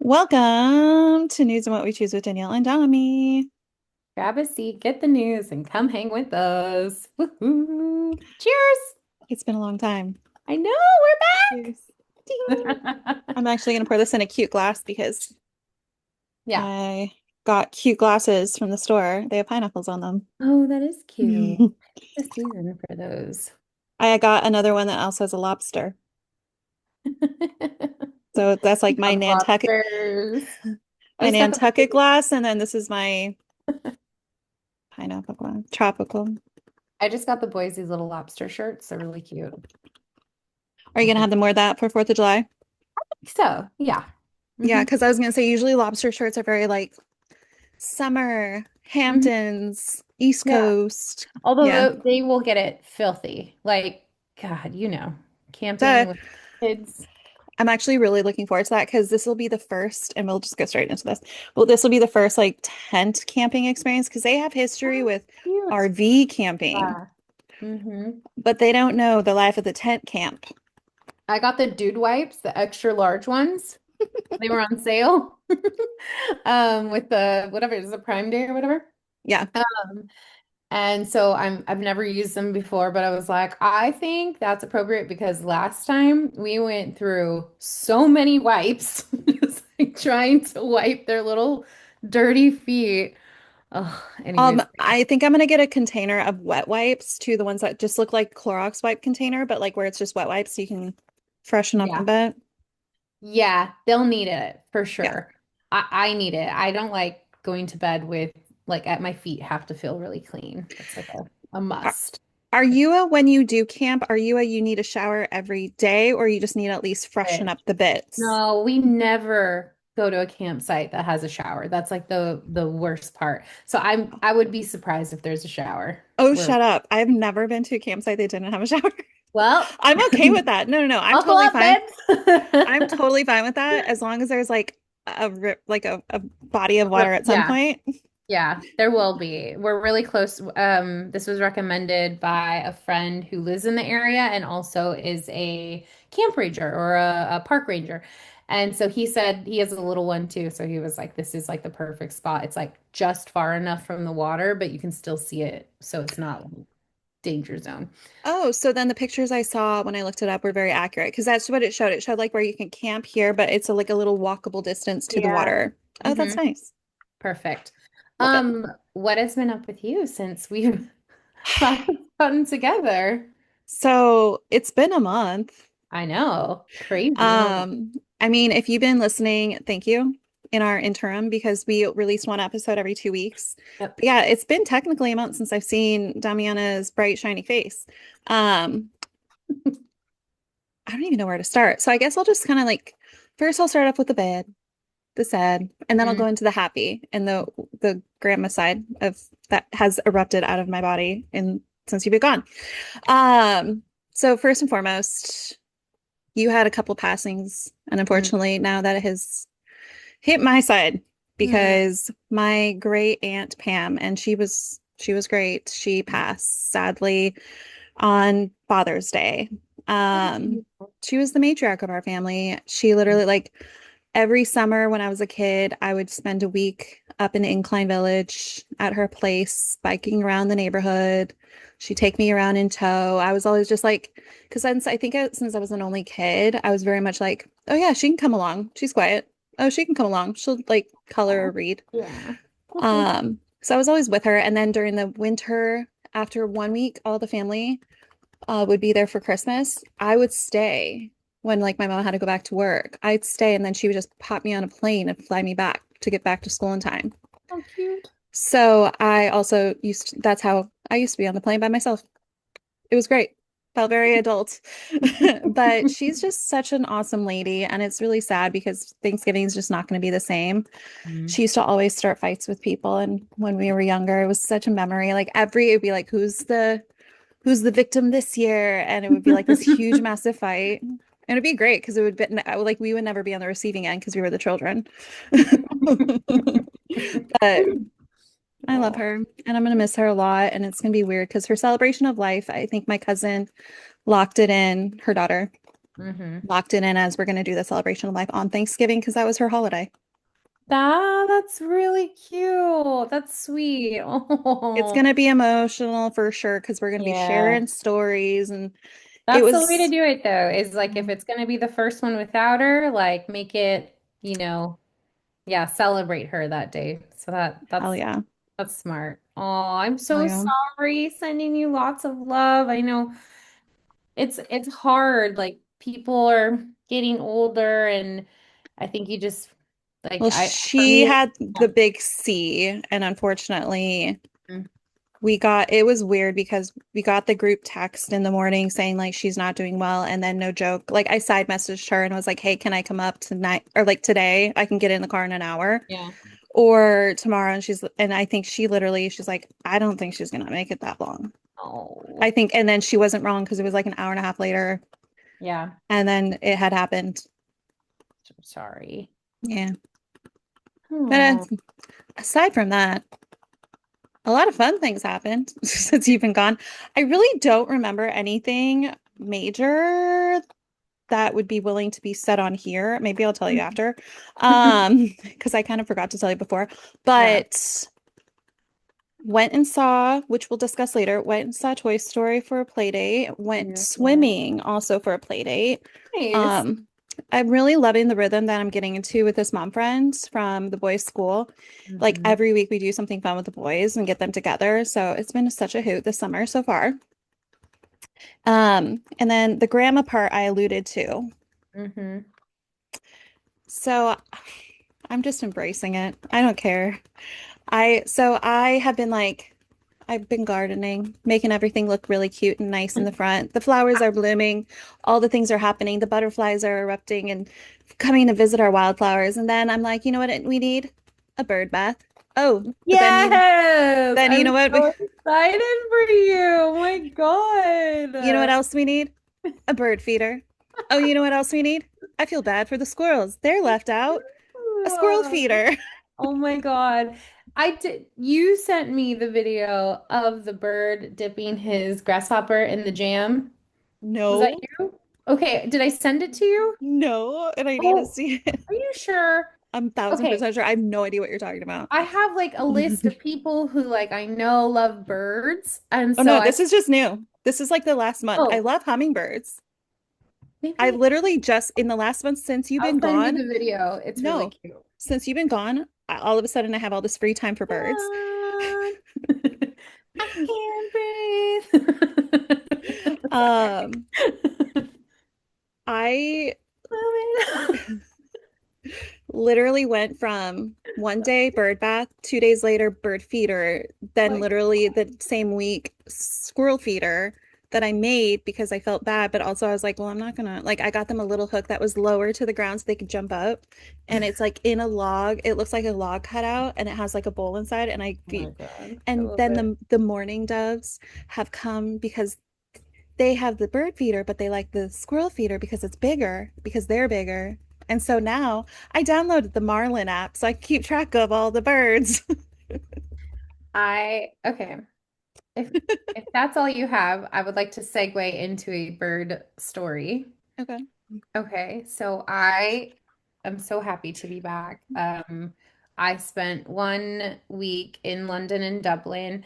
Welcome to News and What We Choose with Danielle and Dami. Grab a seat, get the news, and come hang with us. Woohoo! Cheers! It's been a long time. I know Cheers. we're Ding. back. I'm actually going to pour this in a cute glass because Yeah. I got cute glasses from the store. They have pineapples on them. Oh, that is cute. The season for those. I got another one that also has a lobster. So that's like my Love Nantucket, lobsters. I my just got the Nantucket glass, and then this is my pineapple glass. Tropical. I just got the boys these little lobster shirts. They're really cute. Are you I going to have think them wear that for 4th of July? so. Yeah. Yeah, hmm because I was going to say usually lobster shirts are very like summer, hmm Hamptons, East Yeah. Coast. Although Yeah. they will get it filthy. Like, God, So camping with kids. I'm actually really looking forward to that because this will be the first, and we'll just go straight into this. Well, this will be the first like tent camping experience because they have history Oh, with cute. RV camping, Yeah. hmm but they don't know the life of the tent camp. I got the dude wipes, the extra large ones. They were on sale. With the whatever it is, the Prime Day or whatever. Yeah. Um, and so I've never used them before, but I was like, I think that's appropriate because last time we went through so many wipes, just like trying to wipe their little dirty feet. Oh, anyways, I think I'm gonna get a container of wet wipes to the ones that just look like Clorox wipe container, but like where it's just wet wipes so you can freshen up a yeah. bit. Yeah, they'll need it for Yeah. sure. I need it. I don't like going to bed with like at my feet have to feel really clean. It's like a Are, must. are you a when you do camp, are you a you need a shower every day or you just need to at least freshen But up the bits? no, we never go to a campsite that has a shower. That's like the worst part. So I would be surprised if there's a shower. Oh, Where shut up. I've never been to a campsite that didn't have a shower. well, I'm okay with that. No, no, no. I'm buckle totally up, fine. I'm babes. totally fine with that as long as there's like a body of water at some Yeah. point. Yeah, there will be. We're really close. This was recommended by a friend who lives in the area and also is a camp ranger or a park ranger. And so he said he has a little one too. So he was like, this is like the perfect spot. It's like just far enough from the water, but you can still see it. So it's not like danger zone. Oh, so then the pictures I saw when I looked it up were very accurate because that's what it showed. It showed like where you can camp here, but it's like a little walkable distance to the Yeah. water. Oh, that's hmm nice. Perfect. Love it. What has been up with you since we've last gotten together? So it's been a month. I know. Crazy. Um, I mean, if you've been listening, thank you in our interim because we release one episode every 2 weeks. Yep. But yeah, it's been technically a month since I've seen Damiana's bright, shiny face. Um, I don't even know where to start. So I guess I'll just kind of like first I'll start off with the bad, the sad, and then I'll go into the happy and the grandma side of that has erupted out of my body in since you've been gone. So first and foremost, you had a couple passings, and Mm, unfortunately, now that it has hit my side mm, because my great aunt Pam, and she was great. She passed sadly on Father's Day. Um, she was the matriarch of our family. She literally like every summer when I was a kid, I would spend a week up in Incline Village at her place, biking around the neighborhood. She'd take me around in tow. I was always just like, because since I was an only kid, I was very much like, oh yeah, she can come along. She's quiet. Oh, she can come along. She'll like color or read. yeah. So I was always with her. And then during the winter, after one week, all the family would be there for Christmas. I would stay when like my mom had to go back to work. I'd stay and then she would just pop me on a plane and fly me back to get back to school in time. How cute. So that's how I used to be on the plane by myself. It was great. Felt very adult. But she's just such an awesome lady. And it's really sad because Thanksgiving is just not going to be the same. Mm. She used to always start fights with people. And when we were younger, it was such a memory. Like it'd be like, who's the victim this year? And it would be like this huge, massive fight. And it'd be great because it would be like we would never be on the receiving end because we were the children. But I love Oh, her and I'm gonna miss her a lot. And it's gonna be weird because her celebration of life, I think my cousin locked it in, her daughter. Mm-hmm. Locked it in as we're going to do the celebration of life on Thanksgiving because that was her holiday. That's really cute. That's sweet. It's Oh, going to be emotional for sure because we're going to be yeah. sharing stories and it That's the way to was do it though, is like if mm, it's gonna be the first one without her, like make it, yeah, celebrate her that day. So hell yeah. that's smart. Oh, I'm Hell so yeah. sorry. Sending you lots of love. I know it's hard. Like people are getting older and I think you just like Well, I for she me, had yeah. the big C, and unfortunately, Mm, it was weird because we got the group text in the morning saying like she's not doing well, and then no joke, like I side messaged her and was like, "Hey, can I come up tonight or like today? I can get in the car in an hour yeah. or tomorrow." And I think she's like, "I don't think she's gonna make it that long." I Oh, think, and then she wasn't wrong because it was like an hour and a half later, yeah. and then it had happened. So sorry. Yeah, but Oh. aside from that, a lot of fun things happened since you've been gone. I really don't remember anything major that would be willing to be said on here. Maybe I'll tell you after. Because I kind of forgot to tell you before. Yeah. But went and saw, which we'll discuss later, went and saw Toy Story for a play date, went Yeah. Yeah. swimming also for a play date. Nice. Um, I'm really loving the rhythm that I'm getting into with this mom friends from the boys' school. Like Hmm. every week we do something fun with the boys and get them together. So it's been such a hoot this summer so far. And then the grandma part I alluded to. Hmm. So I'm just embracing it. I don't care. I have been like I've been gardening, making everything look really cute and nice in the front. The flowers are blooming, all the things are happening, the butterflies are erupting and coming to visit our wildflowers. And then I'm like, you know what we need? A bird bath. Oh, but Yes, then you I'm know what so excited for you. Oh my you know what God. else we need? A bird feeder. Oh, you know what else we need? I feel bad for the squirrels. They're left out. A squirrel feeder. Oh my God. I did. You sent me the video of the bird dipping his grasshopper in the jam. Was that No. you? Okay, did I send it to you? No, and I need to Oh, see it. are you sure? I'm Okay, 1000% sure. I have no idea what you're talking about. I have like a list of people who like I know love birds, and Oh so no, I this is just new. This is like the last month. I oh love hummingbirds. I maybe literally just in the last month since you've I'll been send you gone, the video. It's really no, cute. since you've been gone, all of a sudden I have all this free time for birds. Ah, I can't Um, breathe. I literally went from one day bird bath, 2 days later bird feeder, then Like, literally the same week squirrel feeder that I made because I felt bad, but also I was like, well, I'm not gonna like I got them a little hook that was lower to the ground so they could jump up. And it's like in a log, it looks like a log cutout and it has like a bowl inside and I oh my feed. God, I And love then it. the mourning doves have come because they have the bird feeder, but they like the squirrel feeder because it's bigger, because they're bigger. And so now I downloaded the Marlin app so I can keep track of all the birds. Okay. If that's all you have, I would like to segue into a bird story. Okay. Okay, so I am so happy to be back. I spent 1 week in London and Dublin.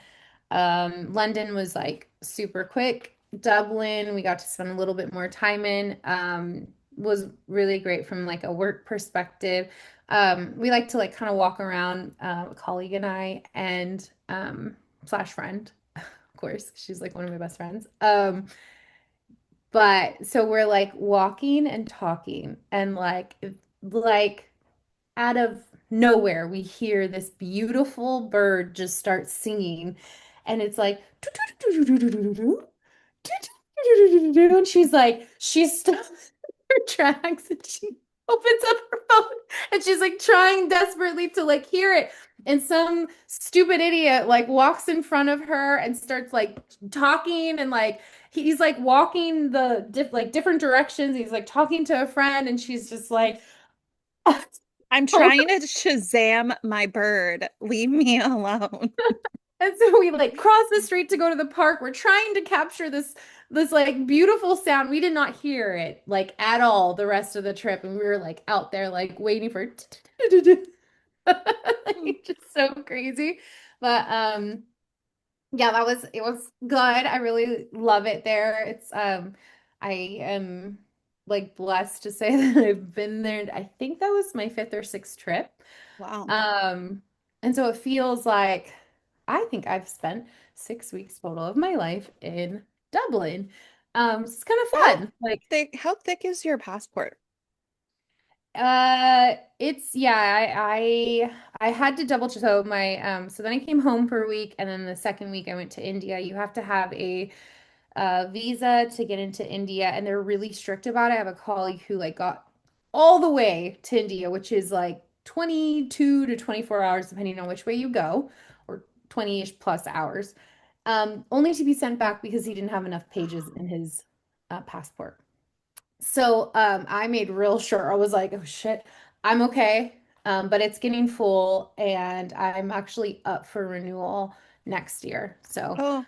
London was like super quick. Dublin, we got to spend a little bit more time in. Was really great from like a work perspective. We like to like kind of walk around, a colleague and I, and slash friend, of course. She's like one of my best friends. But so we're like walking and talking, and like out of nowhere, we hear this beautiful bird just start singing, and it's like, and she stops her tracks and she opens up her phone and she's like trying desperately to like hear it. And some stupid idiot like walks in front of her and starts like talking and like he's like walking the different directions. He's like talking to a friend and she's just like, I'm oh, trying to Shazam my bird. Leave me alone. And so we like cross the street to go to the park. We're trying to capture this like beautiful sound. We did not hear it like at all the rest of the trip. And we were like out there like waiting for like, just so crazy. But yeah, it was good. I really love it there. I am like blessed to say that I've been there. I think that was my fifth or sixth trip. Wow. Um, and so it feels like I think I've spent 6 weeks total of my life in Dublin. So it's kind of How fun. Like, how thick is your passport? it's yeah, I had to double check. So my so then I came home for a week, and then the second week I went to India. You have to have a visa to get into India, and they're really strict about it. I have a colleague who like got all the way to India, which is like 22 to 24 hours, depending on which way you go, or 20-ish plus hours, only to be sent back because he didn't have enough pages in his passport. So I made real sure. I was like, oh shit, I'm okay. But it's getting full, and I'm actually up for renewal next year. So Oh,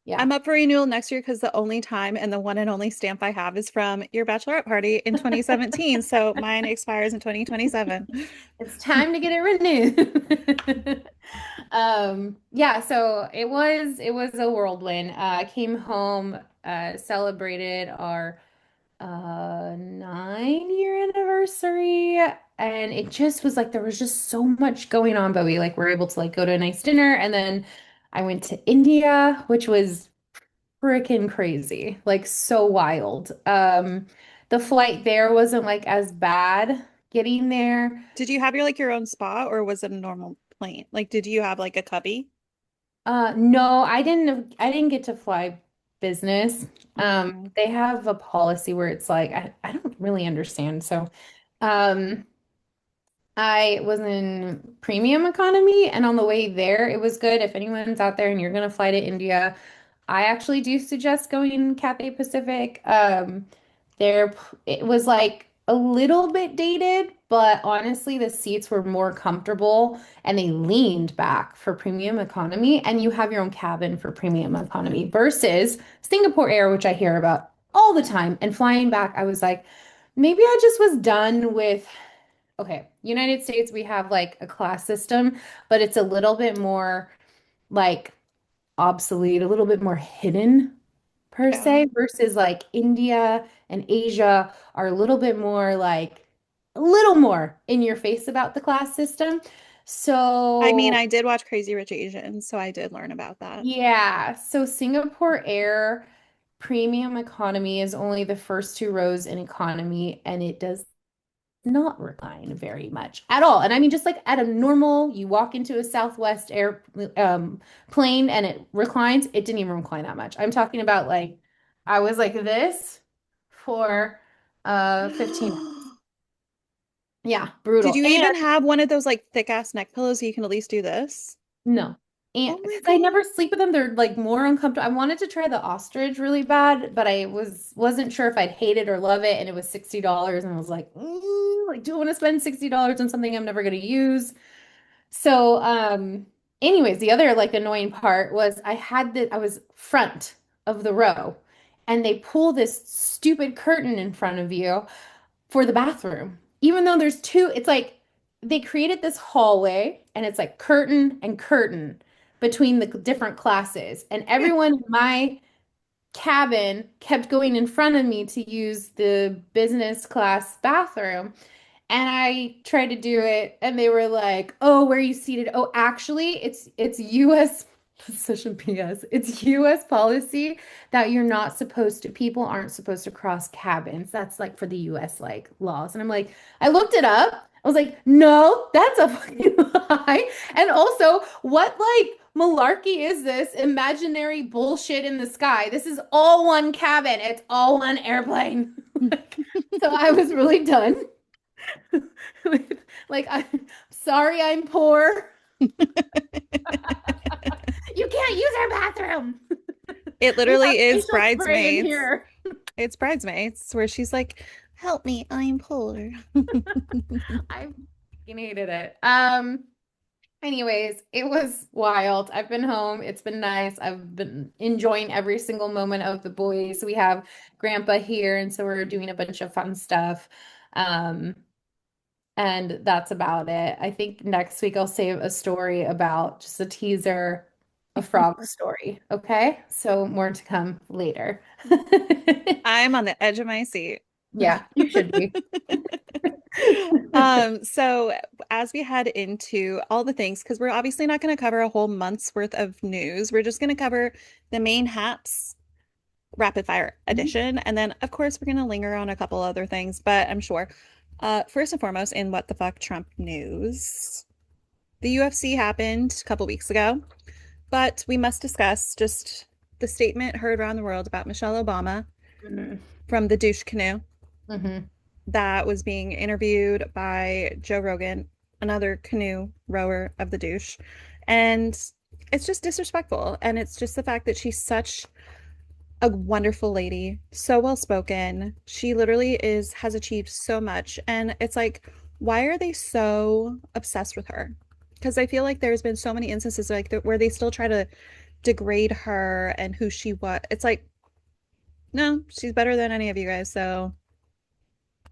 yeah. I'm up for renewal next year because the only time and the one and only stamp I have is from your bachelorette party in 2017. So mine expires in 2027. It's time to get it renewed. Yeah, so it was a whirlwind. I came home, celebrated our 9-year anniversary, and it just was like there was just so much going on, but we like were able to like go to a nice dinner, and then I went to India, which was freaking crazy, like so wild. The flight there wasn't like as bad getting there. Did you have your own spa or was it a normal plane? Like, did you have like a cubby? No, I didn't get to fly business. Mm. They have a policy where it's like I don't really understand. So, um, I was in premium economy, and on the way there, it was good. If anyone's out there and you're gonna fly to India, I actually do suggest going Cathay Pacific. There, it was like a little bit dated, but honestly, the seats were more comfortable, and they leaned back for premium economy, and you have your own cabin for premium economy versus Singapore Air, which I hear about all the time. And flying back, I was like, maybe I just was done with. Okay, United States, we have like a class system, but it's a little bit more like obsolete, a little bit more hidden per Yeah. se, versus like India and Asia are a little bit more like a little more in your face about the class system. I mean, So, I did watch Crazy Rich Asians, so I did learn about that. yeah, so Singapore Air premium economy is only the first two rows in economy, and it does not recline very much at all. And I mean, just like at a normal, you walk into a Southwest air plane and it reclines, it didn't even recline that much. I'm talking about like I was like this for 15 minutes. Yeah, Did brutal. you And even have one of those like thick ass neck pillows so you can at least do this? no. And Oh my because I God. never sleep with them, they're like more uncomfortable. I wanted to try the ostrich really bad, but I wasn't sure if I'd hate it or love it, and it was $60, and I was like, like, do I want to spend $60 on something I'm never going to use? So, anyways, the other like annoying part was I was front of the row, and they pull this stupid curtain in front of you for the bathroom. Even though there's two, it's like they created this hallway, and it's like curtain and curtain between the different classes. And everyone in my cabin kept going in front of me to use the business class bathroom. And I tried to do it, and they were like, "Oh, where are you seated? Oh, actually, it's U.S. such a BS. It's U.S. policy that you're not supposed to. People aren't supposed to cross cabins. That's like for the U.S. like laws." And I'm like, I looked it up. I was like, "No, that's a fucking lie." And also, what like malarkey is this? Imaginary bullshit in the sky. This is all one cabin. It's all one airplane. So I was really done. Like, I'm sorry I'm poor. You can't use our bathroom. It We have literally is facial spray in Bridesmaids. here. It's Bridesmaids where she's like, "Help me, I'm poor." I fucking hated it. Anyways, it was wild. I've been home. It's been nice. I've been enjoying every single moment of the boys. We have grandpa here, and so we're doing a bunch of fun stuff. Um, and that's about it. I think next week I'll save a story about just a teaser, a frog story. Okay? So more to come later. I'm on the edge of my seat. Yeah, you should be. So as we head into all the things, because we're obviously not going to cover a whole month's worth of news, we're just going to cover the main haps rapid fire edition. And then, of course, we're going to linger on a couple other things, but I'm sure. First and foremost, in what the fuck Trump news, the UFC happened a couple weeks ago, but we must discuss just the statement heard around the world about Michelle Obama Mhm. from the douche canoe Mhm. that was being interviewed by Joe Rogan, another canoe rower of the douche. And it's just disrespectful. And it's just the fact that she's such a wonderful lady, so well spoken. She literally has achieved so much. And it's like, why are they so obsessed with her? Because I feel like there's been so many instances like that where they still try to degrade her and who she was. It's like, no, she's better than any of you guys. So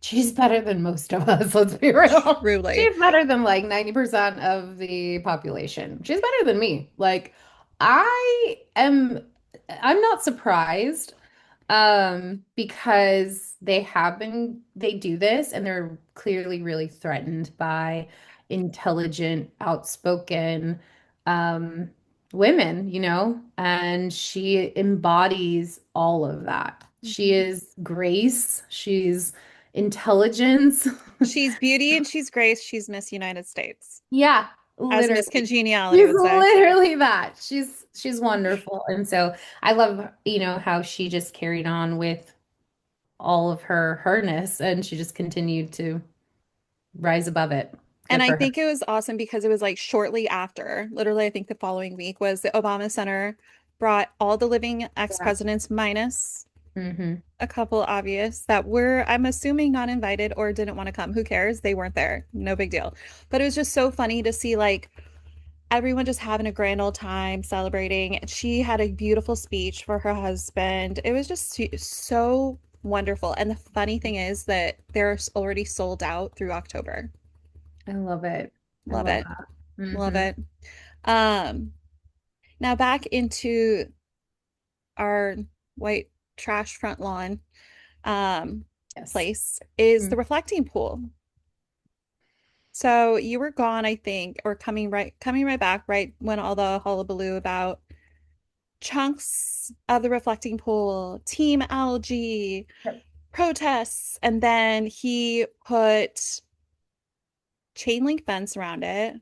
She's better than most of us, let's be real. truly. She's better than like 90% of the population. She's better than me. Like, I am, I'm not surprised, because they do this and they're clearly really threatened by intelligent, outspoken, um, women, and she embodies all of that. She Mhm. is grace, she's intelligence. She's beauty and she's grace. She's Miss United States, Yeah, as Miss literally. Congeniality She's would say. literally that. She's wonderful. And so I love, how she just carried on with all of her herness and she just continued to rise above it. And Good I for her. think it was awesome because it was like shortly after, literally, I think the following week was the Obama Center brought all the living Yeah. ex-presidents minus Hmm. a couple obvious that were, I'm assuming, not invited or didn't want to come. Who cares? They weren't there. No big deal. But it was just so funny to see like everyone just having a grand old time celebrating. She had a beautiful speech for her husband. It was just so wonderful. And the funny thing is that they're already sold out through October. I love it. I Love love it. that. Love Hmm. it. Um, Now back into our white trash front lawn um Yes. place is the Mm. reflecting pool. So you were gone, I think, or coming right back right when all the hullabaloo about chunks of the reflecting pool, team algae, Yep. protests, and then he put chain link fence around it.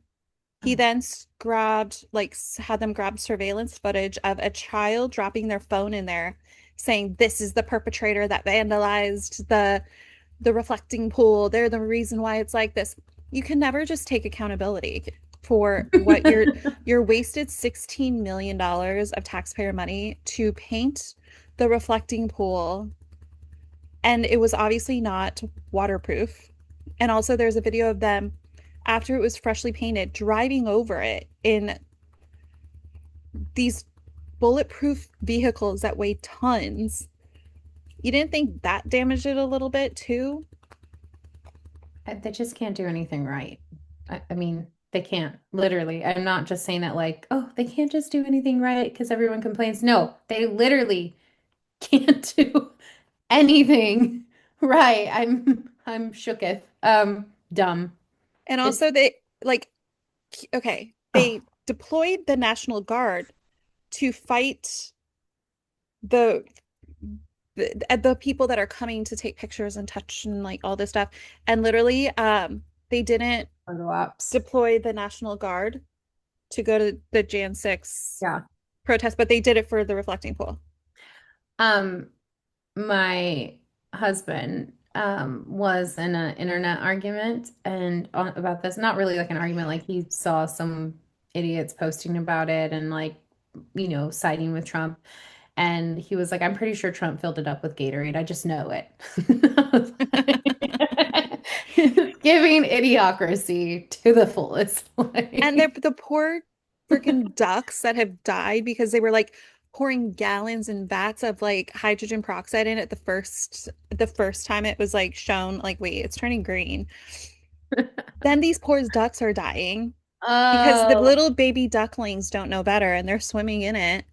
He Oh. then grabbed, like, had them grab surveillance footage of a child dropping their phone in there, saying, "This is the perpetrator that vandalized the reflecting pool. They're the reason why it's like this." You can never just take accountability for what you're wasted $16 million of taxpayer money to paint the reflecting pool, and it was obviously not waterproof. And also there's a video of them after it was freshly painted driving over it in these bulletproof vehicles that weigh tons. You didn't think that damaged it a little bit too? They just can't do anything right. I mean, they can't, literally. I'm not just saying that like, oh, they can't just do anything right because everyone complains. No, they literally can't do anything right. I'm shooketh. Dumb. And It's also they like okay, oh, they deployed the National Guard to fight the the people that are coming to take pictures and touch and like all this stuff. And literally they didn't overlaps. deploy the National Guard to go to the Jan 6 Yeah. protest, but they did it for the reflecting pool. Um, my husband was in an internet argument and about this, not really like an argument, like he saw some idiots posting about it and like, siding with Trump. And he was like, I'm pretty sure Trump filled it up with Gatorade. I just know it. Giving idiocracy to the fullest. And they're Like, the poor freaking ducks that have died because they were like pouring gallons and vats of like hydrogen peroxide in it the first time it was like shown like wait, it's turning green. Then these poor ducks are dying because the oh, little baby ducklings don't know better and they're swimming in it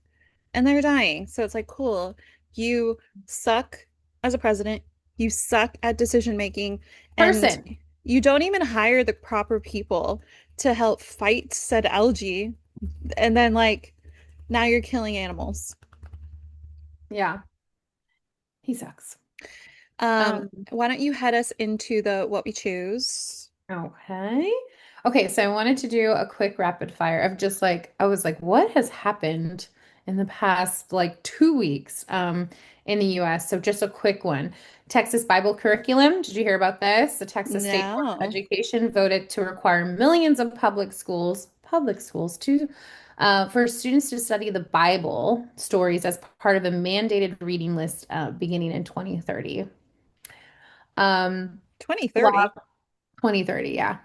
and they're dying. So it's like, cool. You suck as a president. You suck at decision making, and person. you don't even hire the proper people to help fight said algae. And then, like, now you're killing animals. Yeah, he sucks. Um, Why don't you head us into the what we choose? okay. Okay, so I wanted to do a quick rapid fire of just like I was like, what has happened in the past like 2 weeks in the US? So just a quick one. Texas Bible curriculum. Did you hear about this? The Texas State Board of No. Education voted to require millions of public schools to for students to study the Bible stories as part of a mandated reading list beginning in 2030. Um, 2030. 2030, yeah.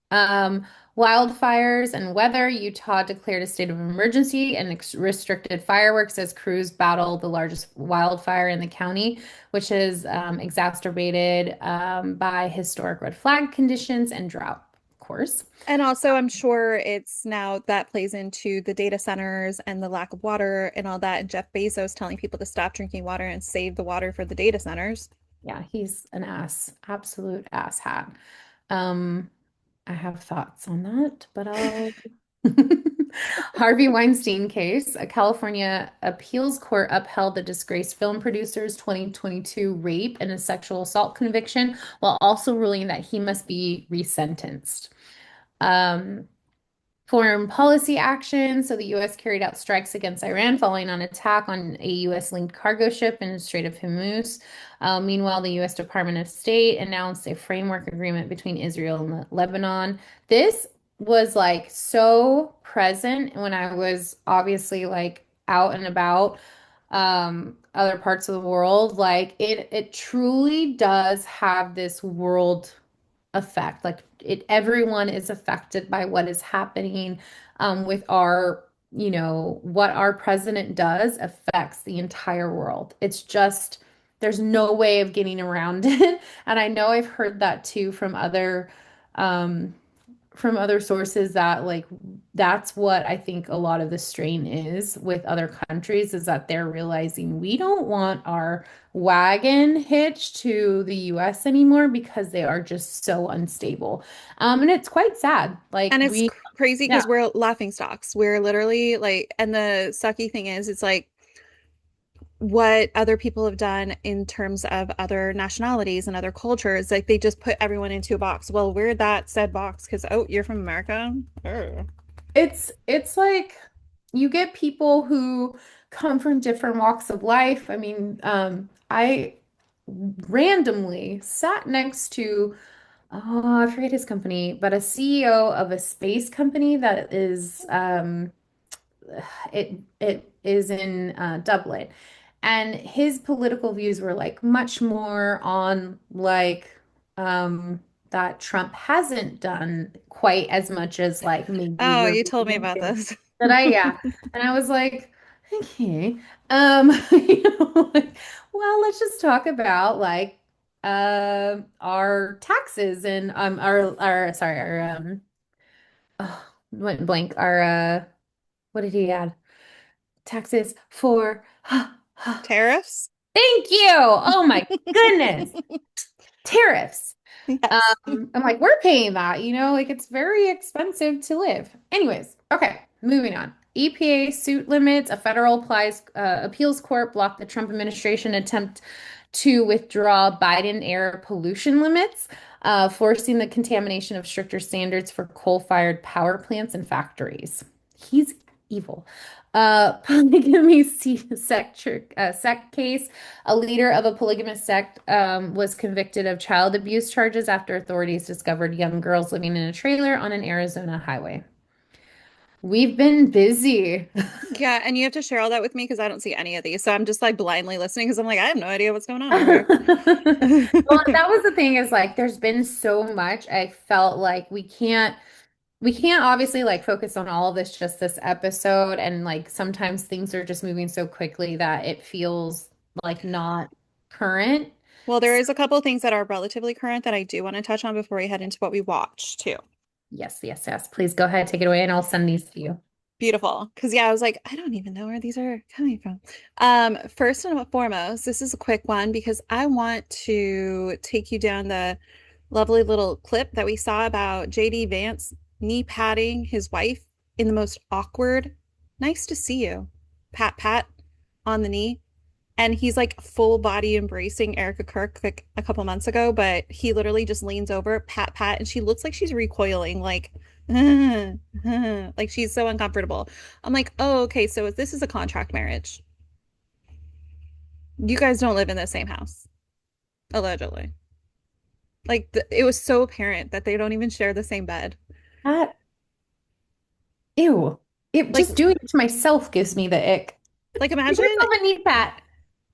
Um, Wildfires and weather. Utah declared a state of emergency and restricted fireworks as crews battle the largest wildfire in the county, which is exacerbated by historic red flag conditions and drought, of course. And also, I'm sure it's now that plays into the data centers and the lack of water and all that. And Jeff Bezos telling people to stop drinking water and save the water for the data centers. Yeah, he's an ass, absolute ass hat. Um, I have thoughts on that, but I'll. Harvey Weinstein case. A California appeals court upheld the disgraced film producer's 2022 rape and a sexual assault conviction while also ruling that he must be resentenced. Um, Foreign policy action. So the U.S. carried out strikes against Iran following an attack on a U.S.-linked cargo ship in the Strait of Hormuz. Meanwhile, the U.S. Department of State announced a framework agreement between Israel and Lebanon. This was like so present when I was obviously like out and about other parts of the world. Like it truly does have this world effect. Like it, everyone is affected by what is happening with our, what our president does affects the entire world. It's just, there's no way of getting around it. And I know I've heard that too um, from other sources that like that's what I think a lot of the strain is with other countries is that they're realizing we don't want our wagon hitched to the US anymore because they are just so unstable. And it's quite sad. Like And it's we, crazy yeah, because we're laughing stocks. We're literally like, and the sucky thing is, it's like what other people have done in terms of other nationalities and other cultures. Like they just put everyone into a box. Well, we're that said box because, oh, you're from America. Oh. it's like you get people who come from different walks of life. I mean, I randomly sat next to oh, I forget his company, but a CEO of a space company that is it is in Dublin. And his political views were like much more on like um that Trump hasn't done quite as much as like maybe Oh, we're you told me about thinking. this. That I yeah. And I was like, okay. Like, well, let's just talk about like our taxes and our sorry, our oh, went blank. Our what did he add? Taxes for Tariffs? thank you. Oh my goodness. Tariffs. Yes. I'm like, we're paying that, like it's very expensive to live. Anyways, okay, moving on. EPA suit limits. A federal appeals court blocked the Trump administration attempt to withdraw Biden era pollution limits, forcing the contamination of stricter standards for coal-fired power plants and factories. He's evil. Polygamy sect case. A leader of a polygamous sect was convicted of child abuse charges after authorities discovered young girls living in a trailer on an Arizona highway. We've been busy. Yeah, and you have to share all that with me because I don't see any of these. So I'm just like blindly listening because I'm like, I have no idea what's going on over here. Well, that was the thing is like there's been so much. I felt like we can't obviously like focus on all of this just this episode and like sometimes things are just moving so quickly that it feels like not current. Well, there So, is a couple of things that are relatively current that I do want to touch on before we head into what we watch too. yes, yes, yes. Please go ahead, take it away and I'll send these to you. Beautiful. Because yeah, I was like, I don't even know where these are coming from. First and foremost, this is a quick one because I want to take you down the lovely little clip that we saw about JD Vance knee patting his wife in the most awkward, nice to see you, pat pat on the knee. And he's like full body embracing Erica Kirk like a couple months ago, but he literally just leans over, pat pat, and she looks like she's recoiling, like, like she's so uncomfortable. I'm like, oh, okay, so this is a contract marriage. You guys don't live in the same house, allegedly. Like it was so apparent that they don't even share the same bed. That, ew. It Like, just doing it to myself gives me the ick. like Give imagine, yourself a knee pat.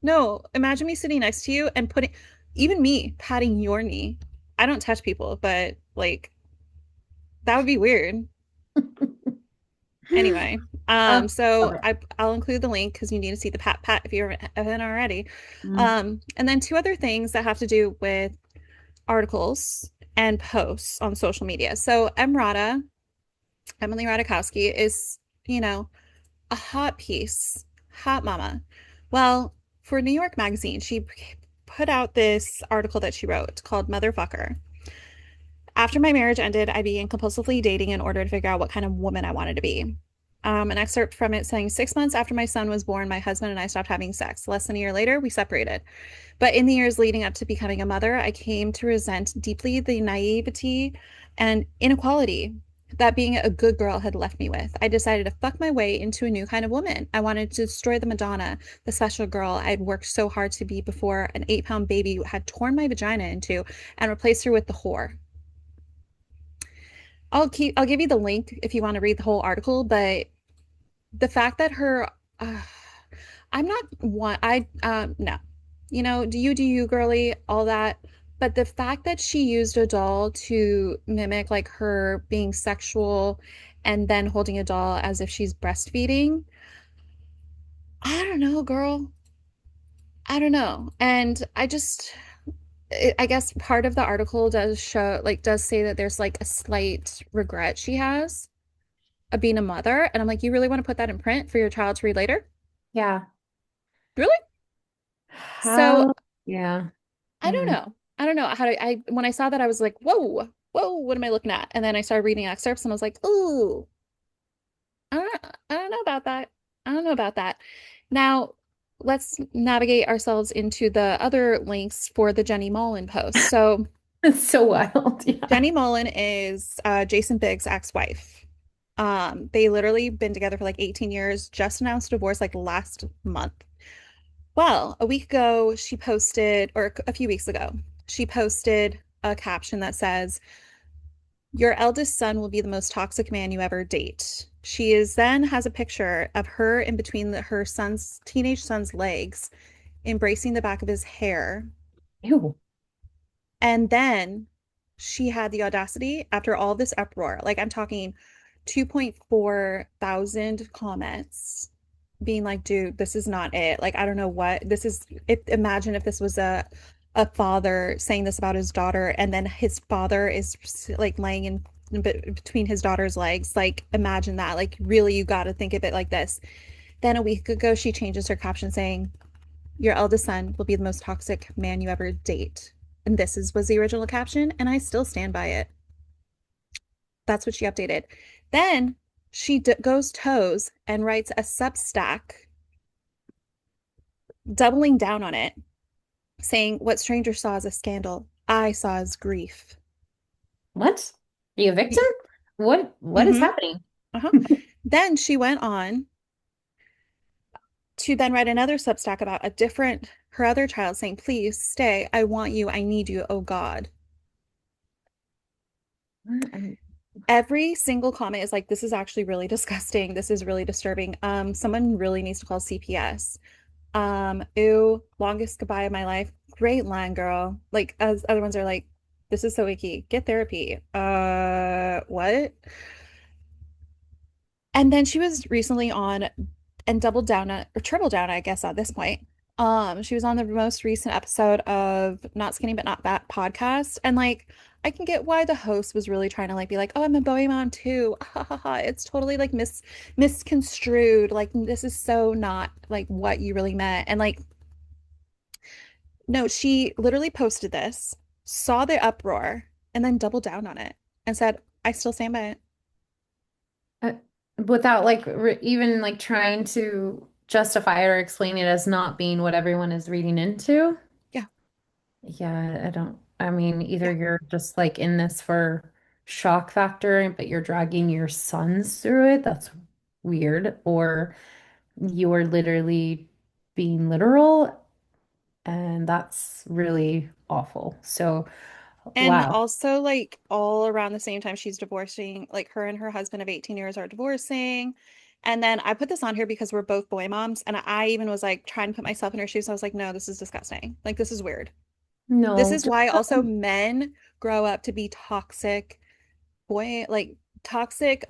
no, imagine me sitting next to you and putting, even me patting your knee. I don't touch people, but like that would be weird. Anyway, Uh, so okay. I'll include the link because you need to see the pat pat if you haven't already. Mm. And then two other things that have to do with articles and posts on social media. So Emily Ratajkowski is, you know, a hot piece, hot mama. Well, for New York Magazine, she put out this article that she wrote called Motherfucker. After my marriage ended, I began compulsively dating in order to figure out what kind of woman I wanted to be. An excerpt from it saying 6 months after my son was born, my husband and I stopped having sex. Less than a year later, we separated. But in the years leading up to becoming a mother, I came to resent deeply the naivety and inequality that being a good girl had left me with. I decided to fuck my way into a new kind of woman. I wanted to destroy the Madonna, the special girl I'd worked so hard to be before an 8 pound baby had torn my vagina into and replaced her with the whore. I'll give you the link if you want to read the whole article, but the fact that her uh, I'm not one I no. You know, do you girly, all that. But the fact that she used a doll to mimic like her being sexual and then holding a doll as if she's breastfeeding, I don't know, girl. I don't know. And I guess part of the article does show, like, does say that there's like a slight regret she has of being a mother. And I'm like, you really want to put that in print for your child to read later? Yeah. Really? So How? Yeah. I don't Mm. know. I don't know how to, I, when I saw that, I was like, whoa, whoa, what am I looking at? And then I started reading excerpts and I was like, ooh, I don't know about that. I don't know about that. Now, let's navigate ourselves into the other links for the Jenny Mollen post. So It's so wild. Yeah. Jenny Mollen is Jason Biggs' ex-wife. They literally been together for like 18 years, just announced divorce like last month. Well, a week ago, she posted, or a few weeks ago, she posted a caption that says, your eldest son will be the most toxic man you ever date. She is then has a picture of her in between her son's teenage son's legs, embracing the back of his hair. Ew. And then she had the audacity after all this uproar, like I'm talking 2.4 thousand comments being like, dude, this is not it. Like, I don't know what this is. If imagine if this was a father saying this about his daughter, and then his father is like laying in between his daughter's legs. Like, imagine that. Like, really, you got to think of it like this. Then a week ago, she changes her caption saying, your eldest son will be the most toxic man you ever date. And this is was the original caption, and I still stand by it. That's what she updated. Then she goes toes and writes a Substack doubling down on it, saying, what stranger saw as a scandal, I saw as grief. What? Are you a victim? What is Mm-hmm. happening? Uh-huh. Then she went on to then write another Substack about her other child, saying, please stay. I want you. I need you. Oh God. Every single comment is like, this is actually really disgusting. This is really disturbing. Someone really needs to call CPS. Ew, longest goodbye of my life. Great line, girl. Like, as other ones are like, this is so icky. Get therapy. What? And then she was recently on and doubled down or tripled down, I guess, at this point. She was on the most recent episode of Not Skinny But Not Fat podcast. And like, I can get why the host was really trying to like be like, oh, I'm a Bowie mom too. Ha ha ha. It's totally like misconstrued. Like, this is so not like what you really meant. And like, no, she literally posted this, saw the uproar, and then doubled down on it and said, I still stand by it. Uh, Without like re even like trying to justify it or explain it as not being what everyone is reading into. Yeah. Yeah, I don't, I mean, either Yeah. you're just like in this for shock factor, but you're dragging your sons through it. That's weird. Or you're literally being literal, and that's really awful. So, And wow. also, like, all around the same time she's divorcing, like, her and her husband of 18 years are divorcing. And then I put this on here because we're both boy moms. And I even was like trying to put myself in her shoes. I was like, no, this is disgusting. Like, this is weird. This No, is why also men grow up to be toxic, like, toxic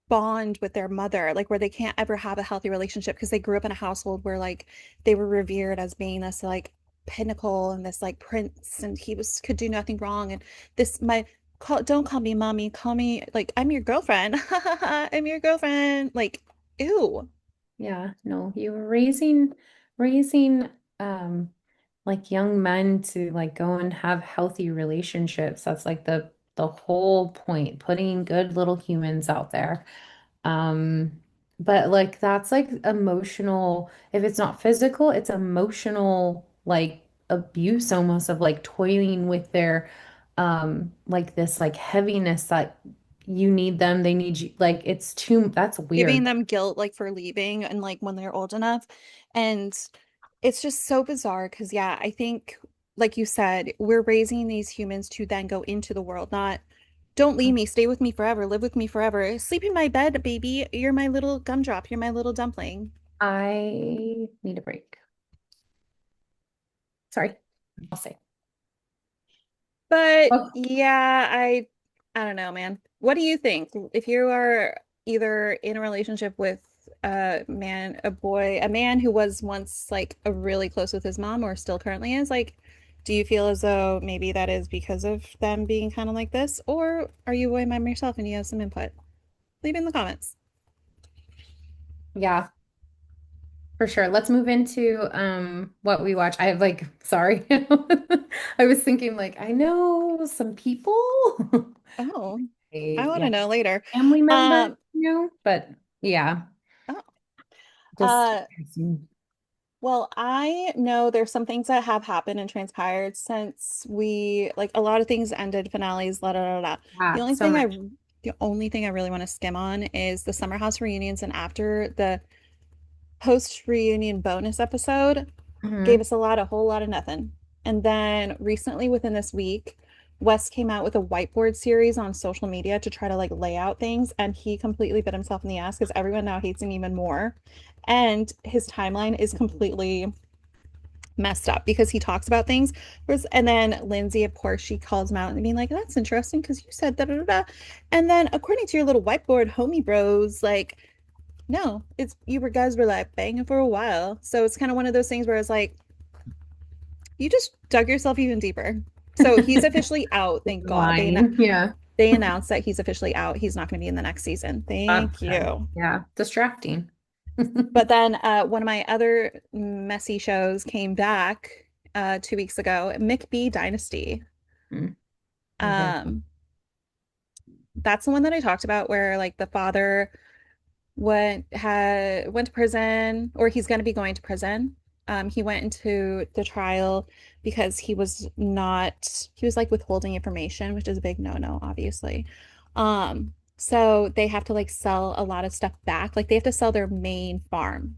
bond with their mother, like where they can't ever have a healthy relationship because they grew up in a household where like they were revered as being this like pinnacle and this like prince and he was could do nothing wrong and this my don't call me mommy, call me like I'm your girlfriend. I'm your girlfriend. Like, ew. yeah, no, you were raising like young men to like go and have healthy relationships. That's like the whole point, putting good little humans out there. Um, but like that's like emotional, if it's not physical, it's emotional like abuse almost of like toiling with their like this like heaviness that you need them, they need you. Like it's too, that's Giving weird. them guilt like for leaving and like when they're old enough. And it's just so bizarre because yeah, I think like you said, we're raising these humans to then go into the world, not don't leave me, stay with me forever, live with me forever. Sleep in my bed, baby. You're my little gumdrop. You're my little dumpling. I need a break. Sorry, I'll say. But Oh, yeah, I don't know, man. What do you think? If you are either in a relationship with a man who was once like a really close with his mom or still currently is, like, do you feel as though maybe that is because of them being kind of like this? Or are you a boy mom yourself and you have some input? Leave it in the comments. yeah, for sure. Let's move into what we watch. I have like, sorry. I was thinking like I know some people. Oh, I want Yeah, to know later. family members, Um, but yeah, oh, just uh, well, I know there's some things that have happened and transpired since we like a lot of things ended, finales, la da da da. The yeah, only so thing I much. the only thing I really want to skim on is the summer house reunions and after the post reunion bonus episode gave Mhm. us a whole lot of nothing. And then recently within this week, Wes came out with a whiteboard series on social media to try to like lay out things and he completely bit himself in the ass because everyone now hates him even more. And his timeline is completely messed up because he talks about things. And then Lindsay, of course, she calls him out and being like, that's interesting because you said da da da da. And then according to your little whiteboard homie bros, like, no, it's you were guys were like banging for a while. So it's kind of one of those things where it's like, you just dug yourself even deeper. So he's officially out, thank God. Lying. Yeah. They announced that he's officially out. He's not going to be in the next season. Thank Okay. you. Yeah. Distracting. But then one of my other messy shows came back 2 weeks ago, McBee Dynasty. Mm. Okay. Um, that's the one that I talked about where like the father went to prison or he's going to be going to prison. He went into the trial because he was like withholding information, which is a big no-no, obviously. So they have to like sell a lot of stuff back. Like they have to sell their main farm,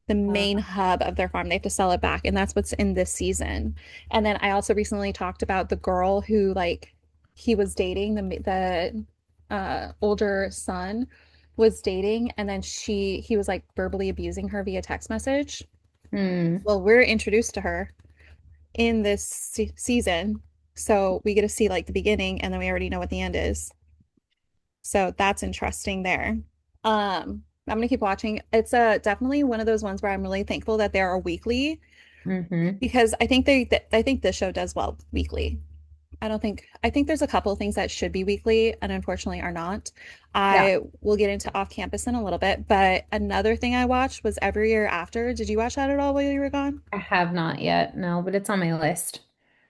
the Uh, main hub of their farm. They have to sell it back, and that's what's in this season. And then I also recently talked about the girl who like he was dating the older son was dating, and then he was like verbally abusing her via text message. Hmm. Well, we're introduced to her in this season, so we get to see like the beginning, and then we already know what the end is. So that's interesting there. I'm gonna keep watching. It's definitely one of those ones where I'm really thankful that they are weekly Hmm. because I think this show does well weekly. I think there's a couple of things that should be weekly and unfortunately are not. Yeah, I will get into off campus in a little bit, but another thing I watched was Every Year After. Did you watch that at all while you were gone? I have not yet. No, but it's on my list.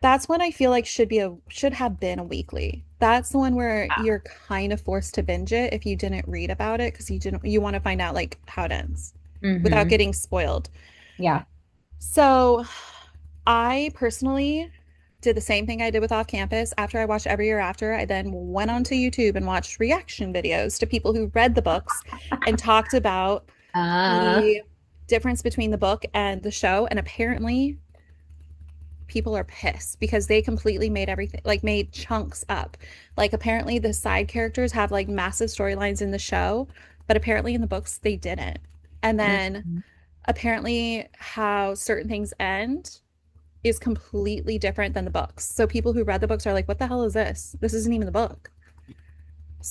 That's one I feel like should have been a weekly. That's the one where you're kind of forced to binge it if you didn't read about it because you want to find out like how it ends without Hmm. getting spoiled. Yeah. So I personally did the same thing I did with Off Campus. After I watched Every Year After, I then went onto YouTube and watched reaction videos to people who read the books and talked about Uh, the difference between the book and the show. And apparently, people are pissed because they completely made everything like made chunks up. Like, apparently, the side characters have like massive storylines in the show, but apparently, in the books, they didn't. And then mhm. apparently, how certain things end is completely different than the books. So people who read the books are like, what the hell is this? This isn't even the book.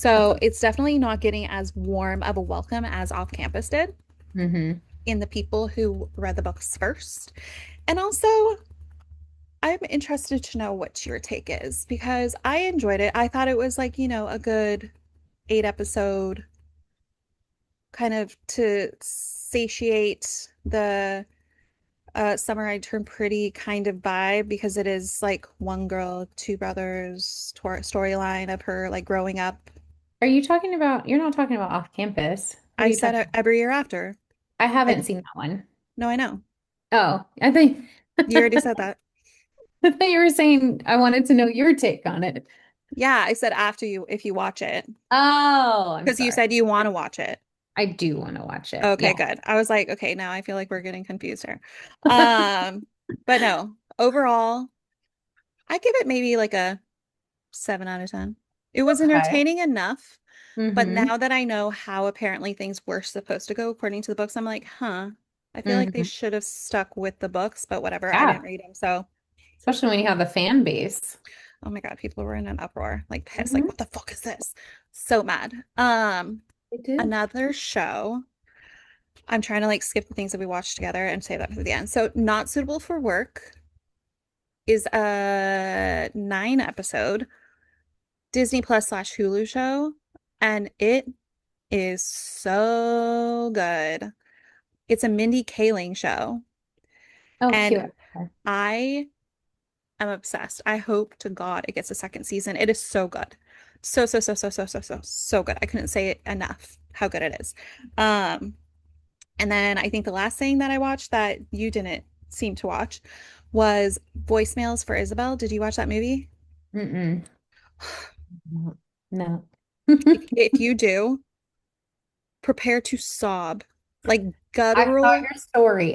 That's So a it's definitely not getting as warm of a welcome as Off Campus did hmm. in the people who read the books first. And also, I'm interested to know what your take is because I enjoyed it. I thought it was like, a good 8 episode kind of to satiate the Summer I Turned Pretty kind of vibe because it is like one girl, two brothers storyline of her like growing up. Are you talking about, you're not talking about off campus. What are I you said talking it about? Every Year After. I I haven't seen that one. no, I know. Oh, I think You already said that. I thought you were saying I wanted to know your take on it. Yeah, I said after you if you watch it Oh, I'm because you sorry. said you want to watch it. I do want to watch it. Okay, Yeah. good. I was like, okay, now I feel like we're getting confused here. Um, but no, overall, I give it maybe like a 7 out of 10. It was Okay. entertaining enough. But Mm-hmm. now that I know how apparently things were supposed to go according to the books, I'm like, huh, I feel like they Mm-hmm. should have stuck with the books, but whatever. I didn't Yeah. read them. So, Especially when you have a fan base. oh my God, people were in an uproar, like pissed, like, Mm-hmm. what the fuck is this? So mad. They did. Another show. I'm trying to like skip the things that we watched together and save that for the end. So, Not Suitable for Work is a 9 episode Disney Plus slash Hulu show, and it is so good. It's a Mindy Kaling show. Oh, And cute. Okay. I am obsessed. I hope to God it gets a second season. It is so good. So, so, so, so, so, so, so, so good. I couldn't say it enough how good it is. Um, and then I think the last thing that I watched that you didn't seem to watch was Voicemails for Isabel. Did you watch that movie? Mm-mm. No. No. If you do, prepare to sob. Like I saw guttural. your story.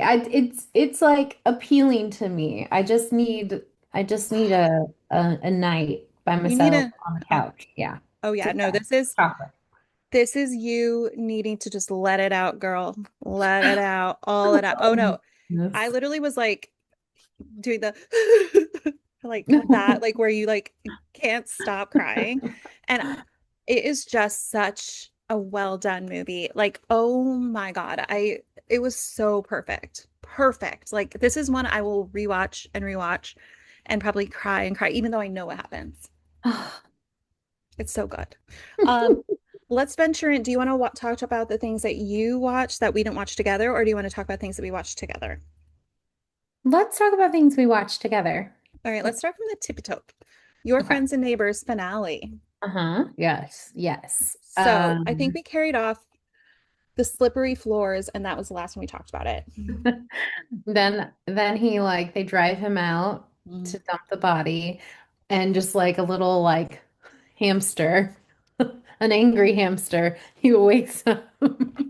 It's like appealing to me. I just need a night by You need myself a on the oh, couch. Yeah. oh yeah, Just no, chocolate. this is you needing to just let it out, girl. Let it out, all it out. Oh Oh, no. I goodness. literally was like doing the like that, like where you like can't stop crying. And it is just such a well done movie. Like, oh my God. It was so perfect. Perfect. Like this is one I will rewatch and rewatch and probably cry and cry, even though I know what happens. It's so good. Um, let's venture in. Do you want to talk about the things that you watched that we didn't watch together, or do you want to talk about things that we watched together? Let's talk about things we watched together. All right, let's start from the tippy top. Your Okay. Friends and Neighbors finale. Uh-huh. Yes. Yes. So I think we carried off the slippery floors, and that was the last time we talked about it. Then he like they drive him out Mm. to dump the body and just like a little like hamster, an angry hamster, he wakes up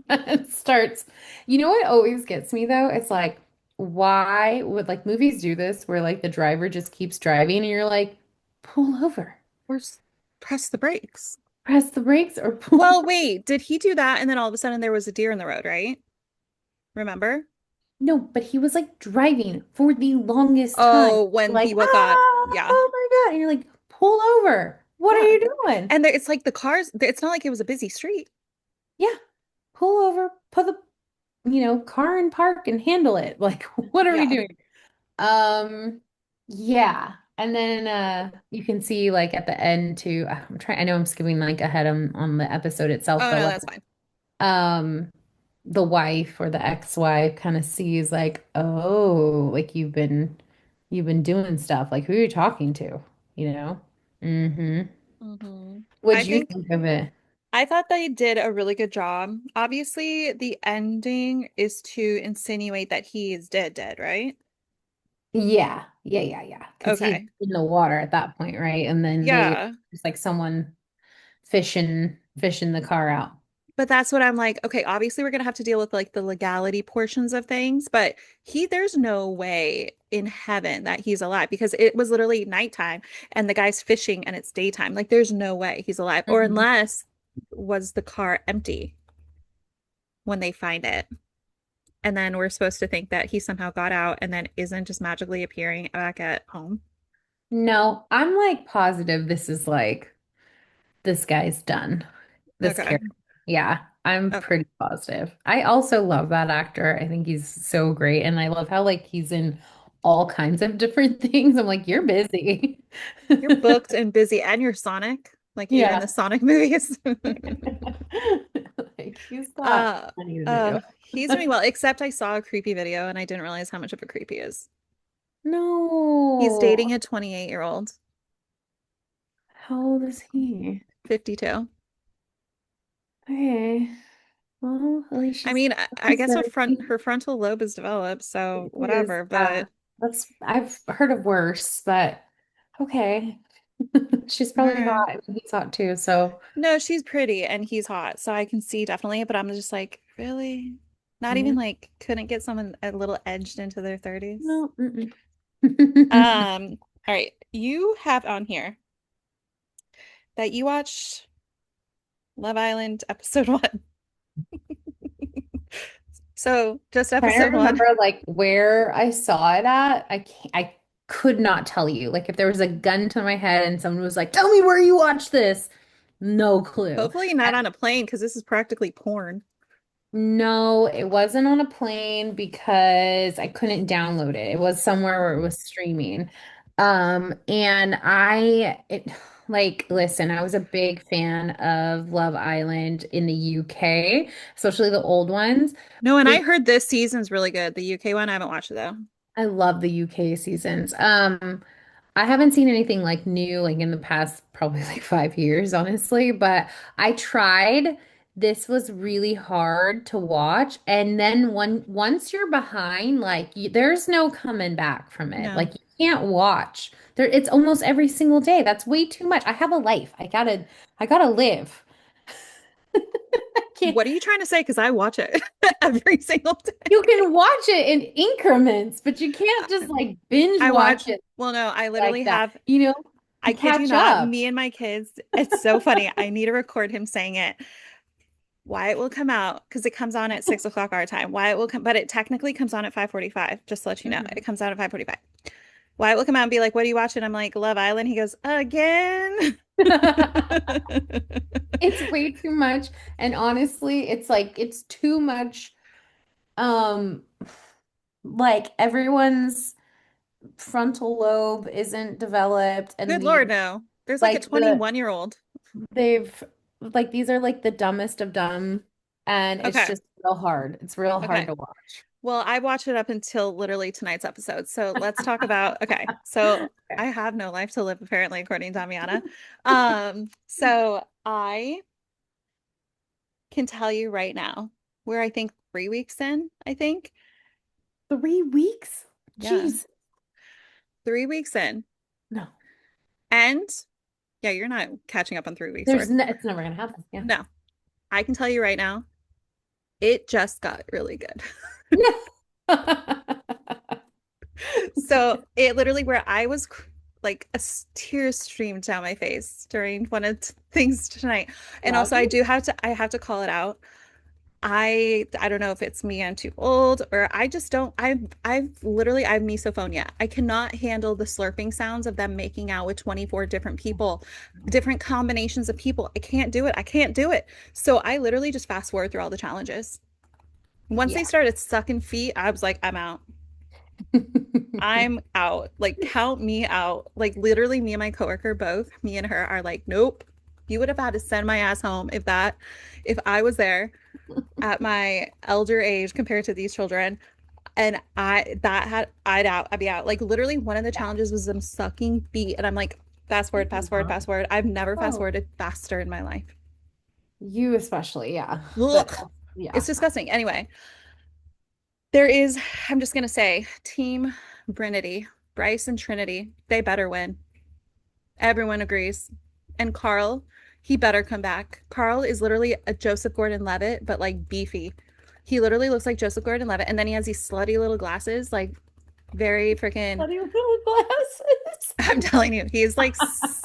and starts. You know what always gets me though? It's like why would like movies do this where like the driver just keeps driving and you're like pull over. Press the brakes. Press the brakes or pull? Well, wait, did he do that? And then all of a sudden there was a deer in the road, right? Remember? No, but he was like driving for the longest time. Oh, when he Like, woke up. ah, Yeah. oh my God. And you're like, pull over. What are Yeah. you doing? And there, it's like the cars, it's not like it was a busy street. Yeah, pull over, put the, car in park and handle it. Like, what are we Yeah. doing? Um, yeah. And then you can see like at the end too, I know I'm skipping like ahead on the episode itself, Oh but no, like that's fine. um the wife or the ex-wife kind of sees like, oh, like you've been doing stuff. Like who are you talking to? You know? Mm-hmm. Hmm. I What'd you think think of it? I thought they did a really good job. Obviously, the ending is to insinuate that he is dead, right? Yeah, yeah, yeah, yeah. Because he's Okay. in the water at that point, right? And then Yeah. it's like someone fishing the car out. But that's what I'm like, okay, obviously we're gonna have to deal with like the legality portions of things, but there's no way in heaven that he's alive because it was literally nighttime and the guy's fishing and it's daytime. Like there's no way he's alive. Or Mhm. unless was the car empty when they find it. And then we're supposed to think that he somehow got out and then isn't just magically appearing back at home. No, I'm like positive this is like this guy's done. This Okay. character. Yeah, I'm Okay. pretty positive. I also love that actor. I think he's so great. And I love how like he's in all kinds of different things. I'm like, you're busy. You're booked and busy and you're Sonic, like even the Yeah. Sonic movies. Like he's got plenty to do. He's doing well, except I saw a creepy video and I didn't realize how much of a creep he is. He's No. dating a 28-year-old, How old is he? 52. Okay. Well, at least I she's mean, I guess conservative. her frontal lobe is developed, so It is. whatever, but I've heard of worse, but okay. She's all probably right. hot. I mean, he's hot too, so No, she's pretty and he's hot, so I can see definitely, but I'm just like, really? Not even yeah. like couldn't get someone a little edged into their 30s. No. Mm-mm. All right. You have on here that you watched Love Island episode one. So just Trying to episode one. remember like where I saw it at. I could not tell you. Like if there was a gun to my head and someone was like, "Tell me where you watch this." No clue. Hopefully not on a plane because this is practically porn. No, it wasn't on a plane because I couldn't download it. It was somewhere where it was streaming. And like, listen, I was a big fan of Love Island in the UK, especially the old ones. No, and I Big heard this season's really good. The UK one, I haven't watched it though. I love the UK seasons. I haven't seen anything like new like in the past probably like 5 years, honestly, but I tried. This was really hard to watch, and then once you're behind, like there's no coming back from it. No. Like you can't watch. There, it's almost every single day. That's way too much. I have a life. I gotta live. I can't. What are you trying to say? Because I watch it every single day. You can watch it in increments, but you can't just like binge I watch watch, it well, no, I literally like that. have, I kid you Catch not, up. me and my kids, it's so funny. I need to record him saying it. Wyatt will come out because it comes on at 6 o'clock our time. Wyatt will come, but it technically comes on at 5:45, just to let you know. It Mhm. comes out at 5:45. Wyatt will come out and be like, "What are you watching?" I'm like, "Love Island." He goes, "Again." It's way too much. And honestly, it's like it's too much. Um, like everyone's frontal lobe isn't developed, and Good Lord, no. There's like a the 21-year-old. they've like these are like the dumbest of dumb, and it's Okay. just real hard. It's real hard Okay. to watch. Well, I watched it up until literally tonight's episode. So let's talk about, okay. So I have no life to live, apparently, according to Damiana. So I can tell you right now, we're, I think, 3 weeks in, I think. 3 weeks? Yeah, Jeez. 3 weeks in. No. And yeah, you're not catching up on 3 weeks There's worth. no, it's never gonna happen. Yeah. No, I can tell you right now, it just got really good. No. So it literally where I was like tear streamed down my face during one of the things tonight. And Love. also I have to call it out. I don't know if it's me, I'm too old, or I just don't I have misophonia. I cannot handle the slurping sounds of them making out with 24 different people, different combinations of people. I can't do it. I can't do it. So I literally just fast forward through all the challenges. Once they Yeah. started sucking feet, I was like, I'm out. I'm out. Like, count me out. Like, literally, me and my coworker, both, me and her, are like, nope. You would have had to send my ass home if I was there at my elder age compared to these children. And I'd be out. Like, literally, one of the Yeah. challenges was them sucking feet. And I'm like, fast forward, fast forward, fast forward. I've never fast Oh, forwarded faster in my life. you especially, yeah. Ugh, But it's yeah. disgusting. Anyway, there is, I'm just gonna say, Team Brinity, Bryce and Trinity, they better win. Everyone agrees. And Carl, he better come back. Carl is literally a Joseph Gordon-Levitt, but like beefy. He literally looks like Joseph Gordon-Levitt, and then he has these slutty little glasses, like very freaking, Bloody little glasses. I'm telling you, he's like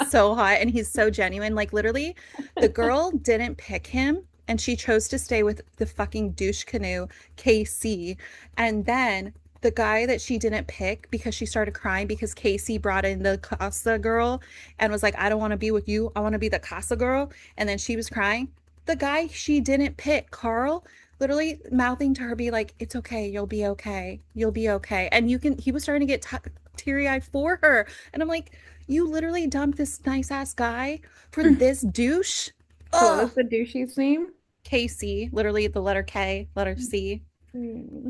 so hot and he's so genuine. Like literally, the girl didn't pick him and she chose to stay with the fucking douche canoe, KC. And then the guy that she didn't pick because she started crying because Casey brought in the Casa girl and was like, I don't want to be with you. I want to be the Casa girl. And then she was crying. The guy she didn't pick, Carl, literally mouthing to her, be like, it's okay. You'll be okay. You'll be okay. And he was starting to get teary-eyed for her. And I'm like, you literally dumped this nice ass guy for this douche? What was Ugh. the douchey's name? KC, literally the letter K, letter C. Hmm,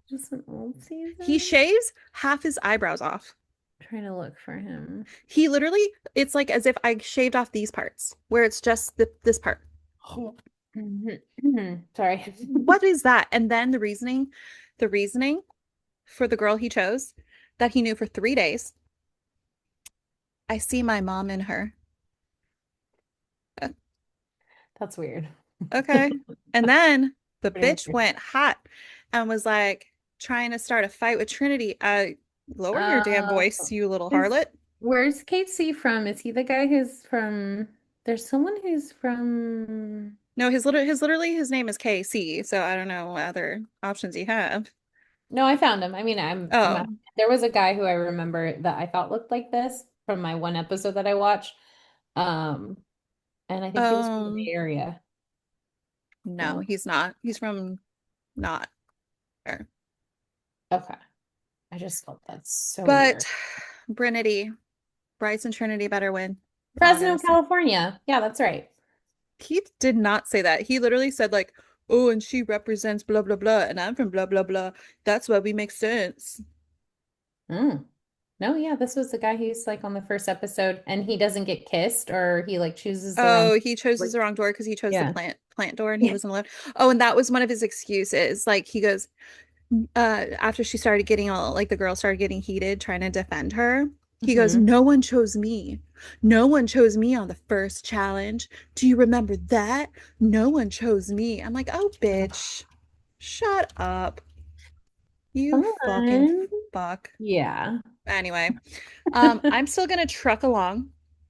just an old He season. shaves half his eyebrows off. Trying to look for him. He literally, it's like as if I shaved off these parts, where it's just this part. Oh. Sorry. What is that? And then the reasoning for the girl he chose that he knew for 3 days. I see my mom in her. Uh, That's weird. Okay. And then the Pretty bitch weird. went hot and was like trying to start a fight with Trinity. Lower your damn Uh, voice, you little is harlot. where's Casey from? Is he the guy who's from? There's someone who's from. No, his name is KC, so I don't know what other options you have. No, I found him. I mean, I'm Oh. there was a guy who I remember that I thought looked like this from my one episode that I watched. Um, and I think he was from the Bay Um, Area. no, No. he's not. He's from not there. Okay. I just felt that's so But weird. Brinity, Bryce and Trinity better win. All I gotta Fresno, say. California. Yeah, that's right. He did not say that. He literally said like, "Oh, and she represents blah blah blah, and I'm from blah blah blah. That's why we make sense." Mm. No, yeah, this was the guy who's like on the first episode and he doesn't get kissed or he like chooses the wrong Oh, he chose like the wrong door because he chose the yeah. plant door and he Yeah. wasn't allowed. Oh, and that was one of his excuses. Like he goes, after she started getting all like the girl started getting heated trying to defend her. He goes, Hmm. "No one chose me. No one chose me on the first challenge. Do you remember that? No one chose me." I'm like, "Oh, bitch. Shut up. You fucking Fun. fuck." Yeah. Anyway, I'm still gonna truck along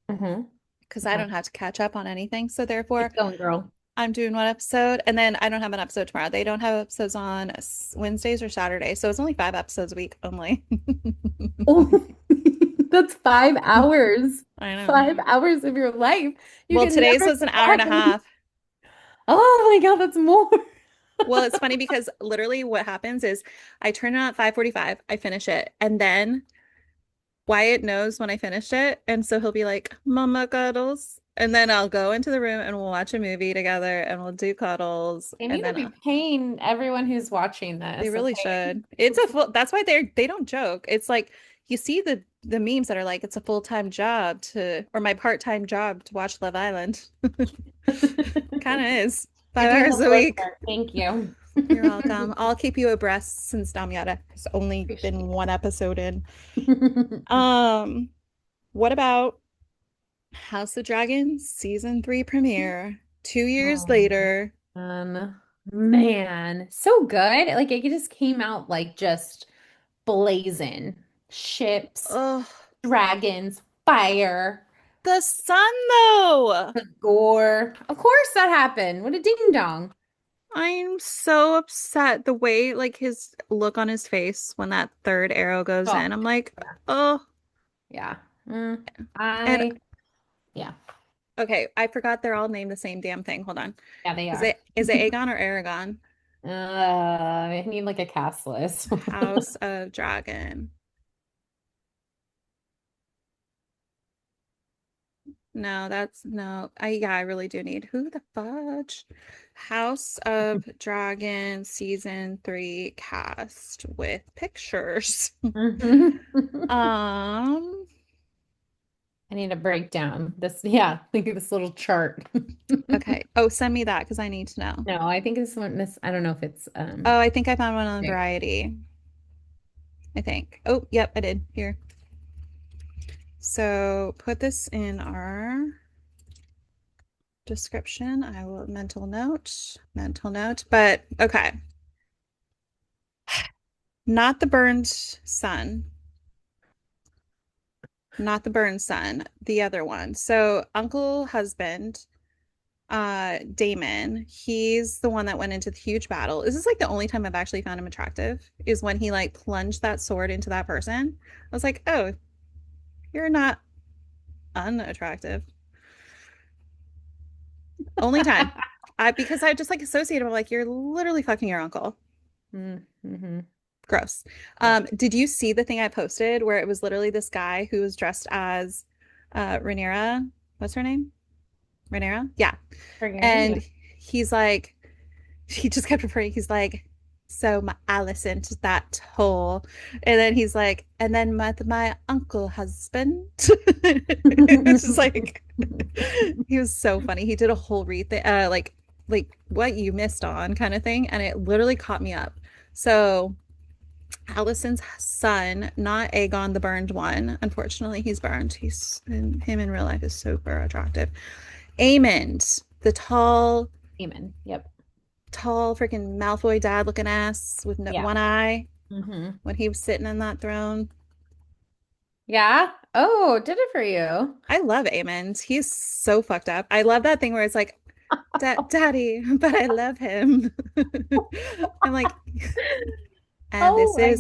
Hmm. because I Okay. don't have to catch up on anything. So therefore, Keep going, girl. I'm doing one episode, and then I don't have an episode tomorrow. They don't have episodes on Wednesdays or Saturdays, so it's only 5 episodes a week only. Oh, that's 5 hours. I know. 5 hours of your life. You Well, can today's never was an go hour and back a and half. oh my God, that's more. Well, it's funny because literally what happens is I turn it on at 5:45, I finish it, and then Wyatt knows when I finished it, and so he'll be like, "Mama cuddles." And then I'll go into the room and we'll watch a movie together and we'll do cuddles. They And need to then be paying everyone who's watching they this, really okay? should. It's a full, that's why they don't joke. It's like you see the memes that are like it's a full-time job to or my part-time job to watch Love Island. Kind of is. You're Five doing hours the a Lord week. work. Thank you. You're welcome. I'll keep you abreast since Damiata has only been Appreciate one episode in. it. Um, what about House of Dragons season 3 premiere? 2 years Oh, later. man, so good. Like it just came out like just blazing. Ships, Oh. dragons, fire, The sun, though. gore. Of course that happened. What a ding dong. I'm so upset the way like his look on his face when that third arrow goes Oh, in. I'm like, oh, yeah. Mm, and I, yeah. okay, I forgot they're all named the same damn thing. Hold on. Yeah, they Is are. it Aegon or Aragon? I need like a cast list. House of Dragon. No, that's no. I really do need who the fudge? House of Dragon season 3 cast with pictures. Mhm. Um, I need a breakdown. This, yeah, think of this little chart. okay. Oh, send me that because I need to know. No, I think this one, I don't know if it's Oh, I think I found one on there. Variety. I think. Oh, yep, I did. Here. So put this in our description. I will mental note. But okay, not the burned sun, not the burned son, the other one. So uncle husband, Damon, he's the one that went into the huge battle. This is like the only time I've actually found him attractive, is when he like plunged that sword into that person. I was like, oh, you're not unattractive. Only time. I because I just like associate him like you're literally fucking your uncle. Mm-hmm. Gross. Yeah. Did you see the thing I posted where it was literally this guy who was dressed as Rhaenyra? What's her name? Rhaenyra? Yeah. Forgetting you. And he's like, he just kept referring, he's like, so my Allison to that hole. And then he's like, and then my uncle husband. It's just like he was so funny. He did a whole read thing, like what you missed on kind of thing, and it literally caught me up. So Allison's son, not Aegon the burned one. Unfortunately, he's burned. Him in real life is super attractive. Aemond, the Amen. Yep. tall freaking Malfoy dad looking ass with no, Yeah. one eye Hmm. when he was sitting in that throne. Yeah. Oh, did it for you. I love Aemond. He's so fucked up. I love that thing where it's like, Daddy, but I love him. I'm like, and Oh my,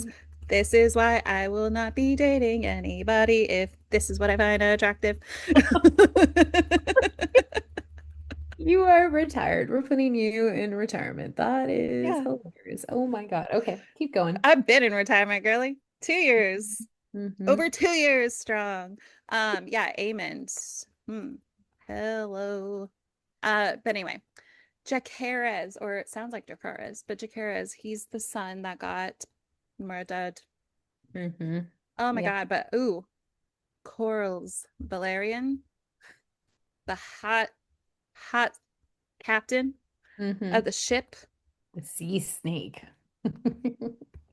this is why I will not be dating anybody if this is what I find attractive. you are retired. We're putting you in retirement. That is Yeah, hilarious. Oh my God. Okay, keep going. I've been in retirement, girly. 2 years. Hmm. Over 2 years strong. Yeah, Amond. Hello. But anyway, Jacaerys, or it sounds like Jacaerys, but Jacaerys, he's the son that got murdered. Hmm. Oh my Yeah. God, but ooh, Corals Valerian, the hot captain of Hmm. the ship. The sea snake.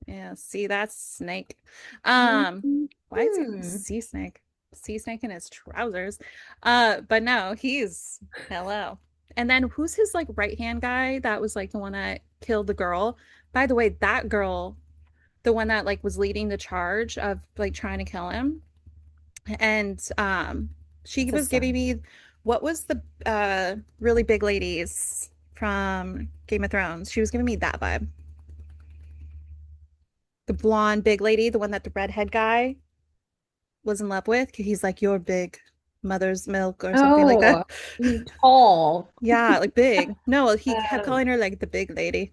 Yeah, see, that's Snake. Mhm. Why is he sea snake? Sea snake in his trousers. But no, he's hello. And then who's his like right hand guy that was like the one that killed the girl? By the way, that girl, the one that like was leading the charge of like trying to kill him. And she That's a was giving son. me what was the really big ladies from Game of Thrones? She was giving me that vibe. The blonde big lady, the one that the redhead guy was in love with. He's like your big mother's milk or something like Oh, that. tall. Yeah, like big. No, he kept Um, calling her like the big lady.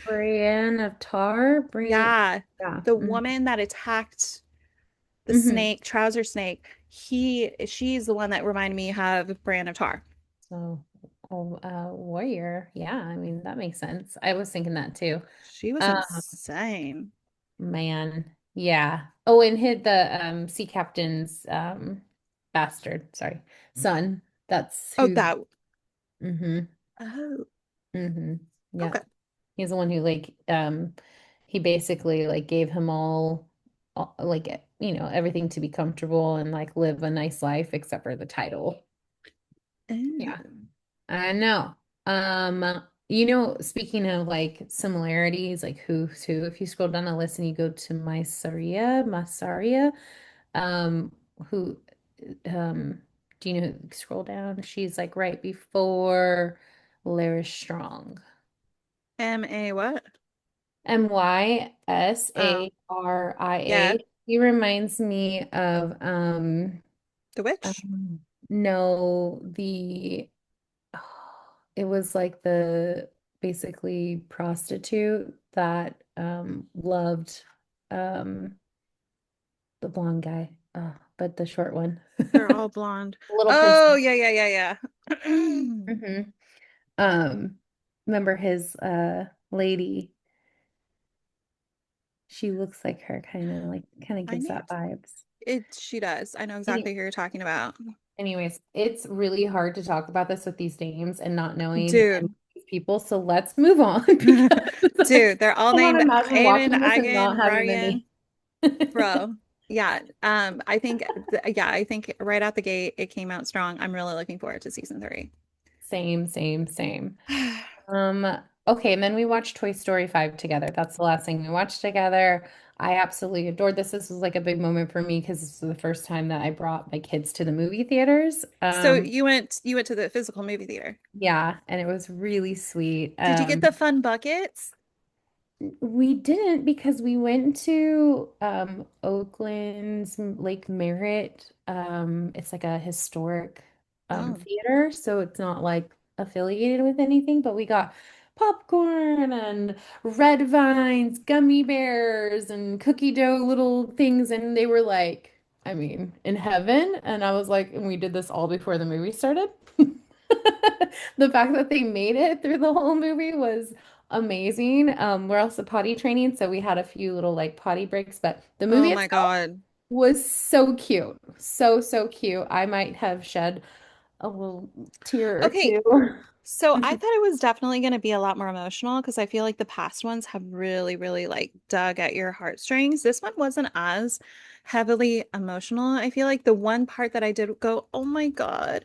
Brienne of Tar. Yeah, Yeah. the woman that attacked the Mm-hmm. snake, trouser snake. She's the one that reminded me of Bran of Tar. So, warrior. Yeah, I mean, that makes sense. I was thinking that too. She was Um, insane. Man. Yeah. Oh, and hit the sea captain's bastard, sorry, son. That's Oh, who. that. Mm-hmm. Oh, Mm-hmm. Yeah. okay. He's the one who like he basically like gave him all like everything to be comfortable and like live a nice life except for the title. Yeah. Oh. I know. Speaking of like similarities, like who's who, if you scroll down the list and you go to Mysaria, Um, who, do you know, scroll down? She's like right before Lara Strong. M.A. what? Oh, yeah. Mysaria. He reminds me of The Witch? um, no, it was like the basically prostitute that loved um the blonde guy. But the short one. They're all blonde. Little Oh, princess. yeah, yeah, yeah, yeah. hmm Um, remember his lady. She looks like her, kind of I gives need that vibes. she does. I know Any, exactly who you're talking about. anyways, it's really hard to talk about this with these names and not knowing Dude. these people. So let's move on because I Dude, they're all cannot named imagine Aiden, watching this and not Agan, having the Ryan. name. Bro. Yeah. I think yeah, I think right out the gate it came out strong. I'm really looking forward to season 3. Same, same, same. Um, okay, and then we watched Toy Story 5 together. That's the last thing we watched together. I absolutely adored this. This was like a big moment for me because this was the first time that I brought my kids to the movie theaters. So you went to the physical movie theater. Yeah, and it was really sweet. Did you get the fun buckets? We didn't because we went to Oakland's Lake Merritt. It's like a historic Oh. theater, so it's not like affiliated with anything, but we got popcorn and red vines, gummy bears, and cookie dough little things, and they were like, I mean, in heaven. And I was like, and we did this all before the movie started. The fact that they made it through the whole movie was amazing. We're also potty training, so we had a few little like potty breaks, but the Oh movie my itself God. was so cute. So, so cute. I might have shed a little tear or Okay, two. so I thought it was definitely going to be a lot more emotional because I feel like the past ones have really, really like dug at your heartstrings. This one wasn't as heavily emotional. I feel like the one part that I did go, oh my God,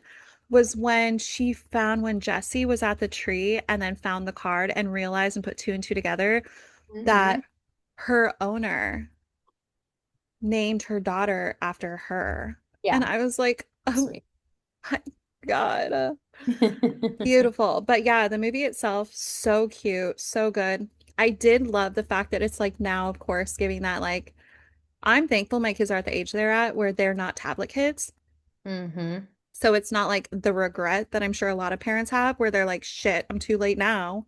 was when she found when Jesse was at the tree and then found the card and realized and put two and two together hmm that her owner named her daughter after her. And Yeah, I was like, oh sweet. my God. Beautiful. But yeah, the movie itself, so cute, so good. I did love the fact that it's like now, of course, giving that like, I'm thankful my kids are at the age they're at where they're not tablet kids. hmm So it's not like the regret that I'm sure a lot of parents have where they're like, shit, I'm too late now.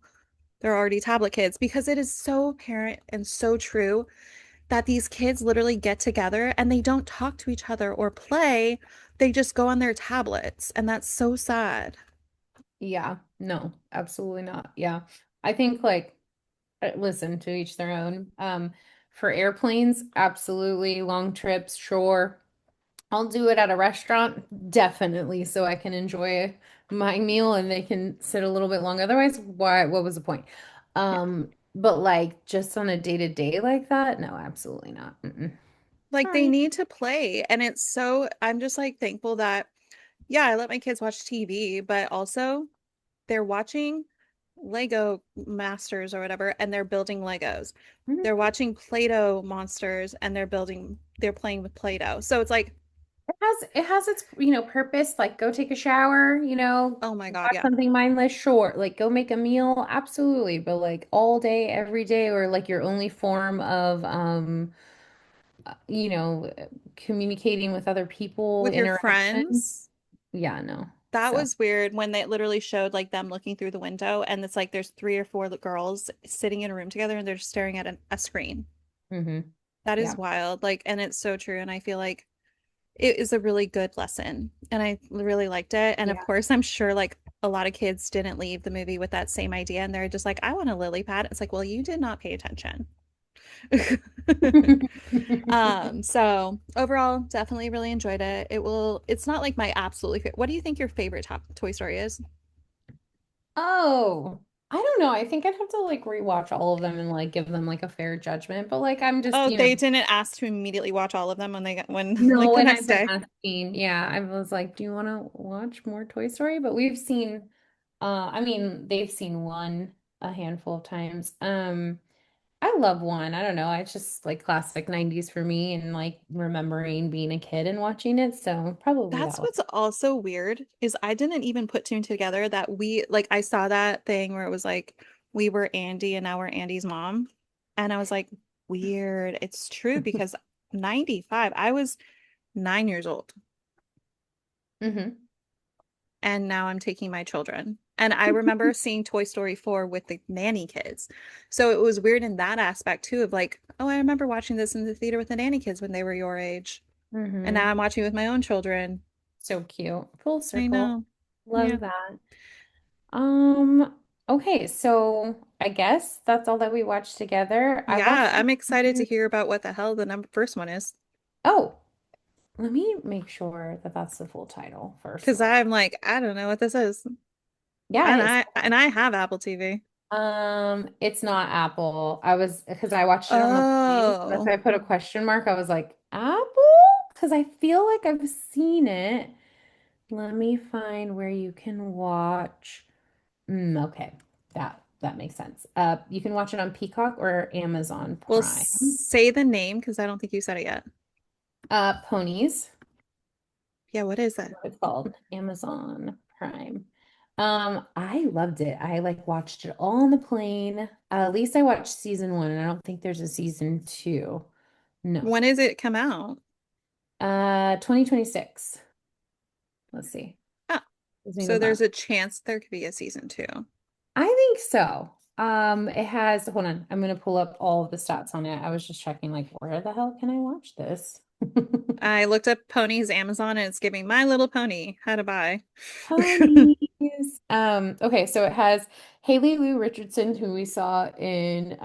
They're already tablet kids because it is so apparent and so true that these kids literally get together and they don't talk to each other or play. They just go on their tablets. And that's so sad. Yeah, no, absolutely not. Yeah. I think like listen, to each their own. For airplanes, absolutely. Long trips, sure. I'll do it at a restaurant, definitely, so I can enjoy my meal and they can sit a little bit long. Otherwise, why, what was the point? But like just on a day-to-day like that, no, absolutely not. Like they Sorry. need to play. And it's so, I'm just like thankful that, yeah, I let my kids watch TV, but also they're watching Lego Masters or whatever, and they're building Legos. They're Mhm. watching Play-Doh monsters and they're playing with Play-Doh. So it's like, It has its, purpose, like go take a shower, oh my God, watch yeah. something mindless, sure. Like go make a meal, absolutely. But like all day, every day, or like your only form of you know, communicating with other people, With your interaction. friends, Yeah, no. that So, was weird when they literally showed like them looking through the window and it's like there's three or four girls sitting in a room together and they're just staring at a screen. That is yeah. wild. Like, and it's so true. And I feel like it is a really good lesson. And I really liked it. And of Yeah. course, I'm sure like a lot of kids didn't leave the movie with that same idea. And they're just like, I want a lily pad. It's like, well, you did not pay attention. So overall, definitely really enjoyed it. It's not like my absolutely favorite. What do you think your favorite top Toy Story is? Oh, I don't know. I think I'd have to like rewatch all of them and like give them like a fair judgment. But like I'm just, Oh, they didn't ask to immediately watch all of them when they got when like no, the and next I've been day. asking, yeah, I was like, do you want to watch more Toy Story? But we've seen, I mean, they've seen one a handful of times. I love one. I don't know. It's just like classic 90s for me and like remembering being a kid and watching it. So probably that That's one. what's also weird is I didn't even put two and two together that we like I saw that thing where it was like we were Andy and now we're Andy's mom. And I was like, weird. It's true because 95, I was 9 years old Hmm. and now I'm taking my children. And I remember seeing Toy Story 4 with the nanny kids. So it was weird in that aspect too of like, oh, I remember watching this in the theater with the nanny kids when they were your age. And now Hmm. I'm watching with my own children. So cute. Full I circle. know. Yeah. Love that. Um, okay, so I guess that's all that we watched together. I Yeah, watched I'm excited to hear about what the hell the number first one is. Oh, let me make sure that that's the full title first of Because all. I'm like, I don't know what this is. Yeah, it And is. I have Apple TV. It's not Apple. I was because I watched it on the plane. That's Oh, why I put a question mark. I was like, Apple? Because I feel like I've seen it. Let me find where you can watch. Okay, that makes sense. You can watch it on Peacock or Amazon well, Prime. say the name because I don't think you said it yet. Ponies. Yeah, what is Is it? what it's called. Amazon Prime. I loved it. I like watched it all on the plane. At least I watched season one, and I don't think there's a season two. No. When is it come out? 2026. Let's see. Oh, Let me go so there's back. a chance there could be a season two. I think so. It has, hold on, I'm gonna pull up all of the stats on it. I was just checking, like, where the hell can I watch this? I looked up Ponies Amazon and it's giving My Little Pony how to buy. Ponies. Okay, so it has Haley Lou Richardson, who we saw in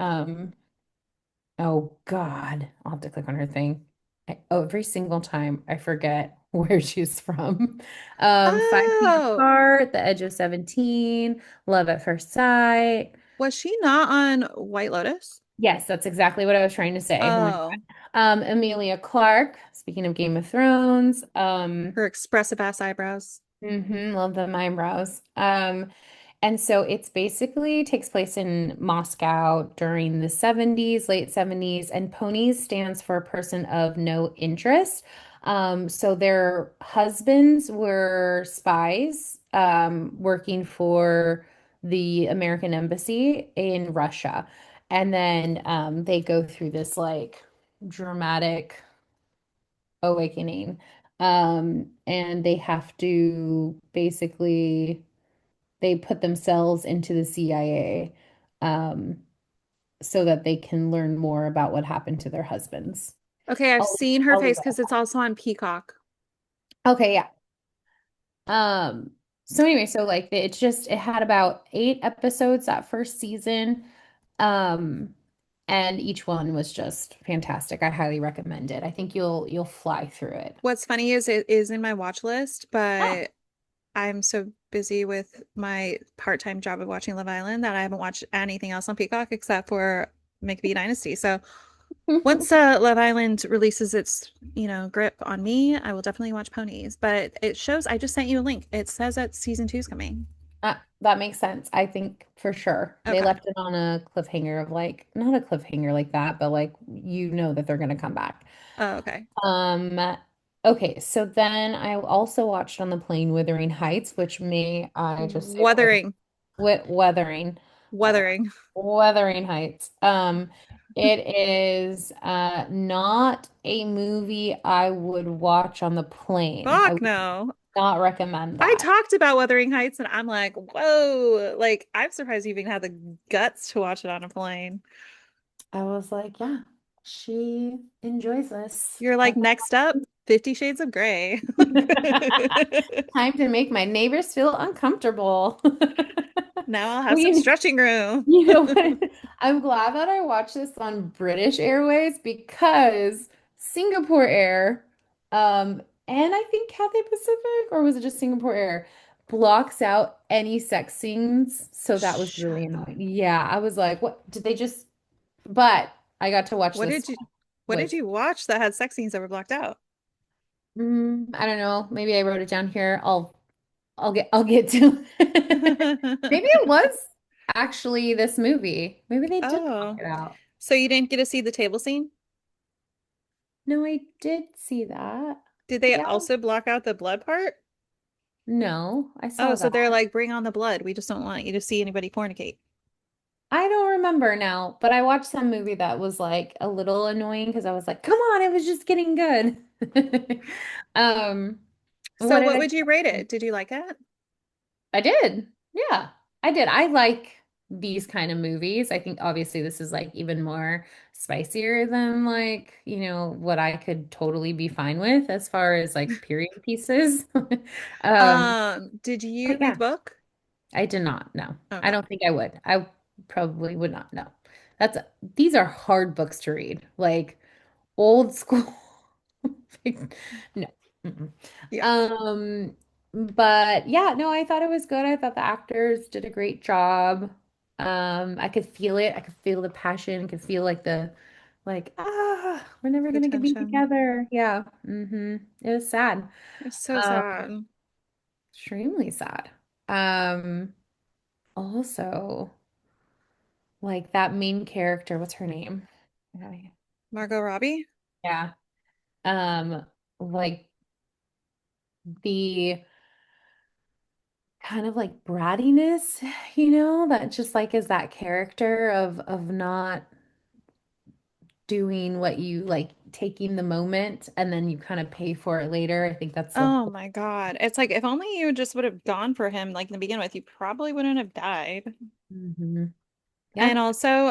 oh God, I'll have to click on her thing. Every single time I forget where she's from. Five Feet Oh, Apart, The Edge of 17, Love at First Sight. was she not on White Lotus? Yes, that's exactly what I was trying to say. Oh my Oh, God. Emilia Clarke, speaking of Game of Thrones. her expressive ass eyebrows. Love them eyebrows. And so it's basically takes place in Moscow during the 70s, late 70s, and Ponies stands for person of no interest. So their husbands were spies, working for the American embassy in Russia. And then they go through this like dramatic awakening. And they have to basically they put themselves into the CIA so that they can learn more about what happened to their husbands. Okay, I've seen her I'll leave face it because it's also on Peacock. Okay, yeah. Um, so anyway, so like it had about 8 episodes that first season. Um, and each one was just fantastic. I highly recommend it. I think you'll fly through it. What's funny is it is in my watch list, Oh. but I'm so busy with my part-time job of watching Love Island that I haven't watched anything else on Peacock except for McBee Dynasty. So once Love Island releases its, grip on me, I will definitely watch Ponies. But it shows, I just sent you a link. It says that season two is coming. That makes sense. I think for sure. They Okay. left it on a cliffhanger of like, not a cliffhanger like that, but like you know that they're gonna come back. Oh, okay. Um, okay, so then I also watched on the plane Wuthering Heights, which may I just say that like Wuthering. Weathering. Uh, Wuthering. Wuthering Heights. It is not a movie I would watch on the plane. I Fuck would no. not recommend I that. talked about Wuthering Heights and I'm like, whoa, like I'm surprised you even had the guts to watch it on a plane. I was like, yeah, she enjoys this. You're like, That's next up, 50 Shades of Grey. time to make my neighbors feel uncomfortable. Now I'll have Well, some stretching room. you know what? I'm glad that I watched this on British Airways because Singapore Air, and I think Cathay Pacific, or was it just Singapore Air, blocks out any sex scenes. So that was really Shut up. annoying. Yeah, I was like, what did they just? But I got to watch What this did you what did with you watch that had sex scenes that were blocked out? I don't know. Maybe I wrote it down here. I'll get to Maybe it was actually this movie. Maybe they did block Oh, it out. So you didn't get to see the table scene? No, I did see that. Did they Yeah. also block out the blood part? No, I Oh, saw so that. they're like, bring on the blood. We just don't want you to see anybody fornicate. I don't remember now, but I watched some movie that was like a little annoying because I was like, come on, it was just getting good. Um, So what what did would you rate I? it? Did you like it? I did. Yeah, I did. I like these kind of movies. I think obviously this is like even more spicier than like, what I could totally be fine with as far as like period pieces. Did you But read the yeah, book? I did not. No, I Okay. don't think I would. I probably would not. No. That's these are hard books to read. Like old school. Like, no. Mm-mm. Yeah, Um, but yeah, no, I thought it was good. I thought the actors did a great job. I could feel it. I could feel the passion. I could feel like we're never the gonna be tension. together. Yeah. It was sad. It's so Um, sad. extremely sad. Um, also, like that main character, what's her name? Margot Robbie? Yeah. Um, like the kind of like brattiness, that just like is that character of not doing what you like, taking the moment and then you kind of pay for it later. I think that's the Oh whole. my God. It's like if only you just would have gone for him like in the begin with, you probably wouldn't have died. Mhm. And Yeah. also,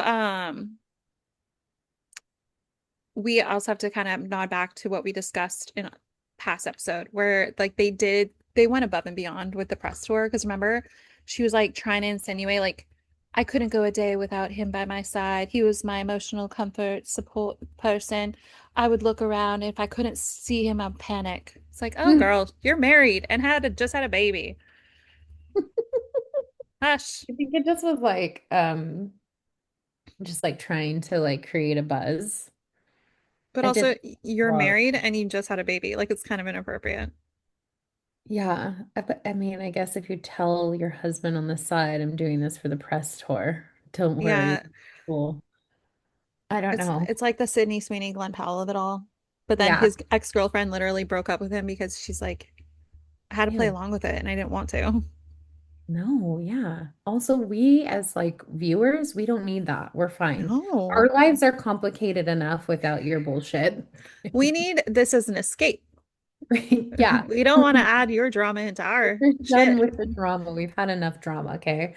we also have to kind of nod back to what we discussed in a past episode where like they went above and beyond with the press tour because remember she was like trying to insinuate like I couldn't go a day without him by my side. He was my emotional comfort support person. I would look around and if I couldn't see him I'd panic. It's like, oh I girl, you're married and just had a baby. Hush. think it just was like just like trying to like create a buzz. But I did also you're love. married and you just had a baby. Like it's kind of inappropriate. Yeah, but I mean, I guess if you tell your husband on the side, I'm doing this for the press tour, don't worry. Yeah, Cool. I don't know. it's like the Sydney Sweeney Glenn Powell of it all. But then Yeah. his ex-girlfriend literally broke up with him because she's like, I had to play Ew. along with it and I didn't want to. No, yeah. Also, we as like viewers, we don't need that. We're fine. Our No. lives are complicated enough without your bullshit. We need this as an escape. Yeah. We don't want to add your drama into our We're done shit. with the drama. We've had enough drama, okay?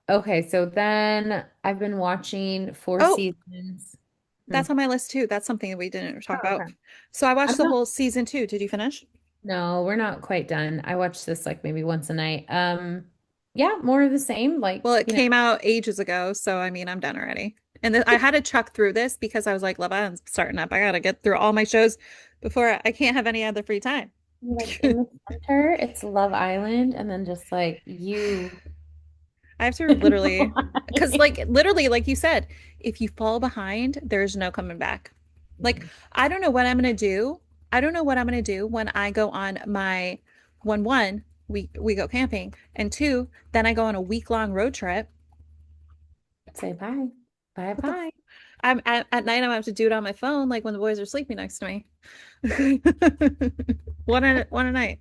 Okay, so then I've been watching Four Oh, Seasons. Hmm. that's on my list too. That's something that we didn't talk Oh, about. okay. So I watched I'm the not, whole season two. Did you finish? no, we're not quite done. I watch this like maybe once a night. Yeah, more of the same. Well, Like, it came out ages ago, so I mean, I'm done already. And I had to chuck through this because I was like, Love Island's starting up. I gotta get through all my shows before I can't have any other free time. like in the center, it's Love Island, and then just like you. I have to literally, because like literally, like you said, if you fall behind, there's no coming back. Like, I don't know what I'm gonna do. I don't know what I'm gonna do when I go on my one, we go camping, and two, then I go on a week-long road trip. Say bye. Bye What the bye. I'm at night, I'm gonna have to do it on my phone, like when the boys are sleeping next to me. One a night.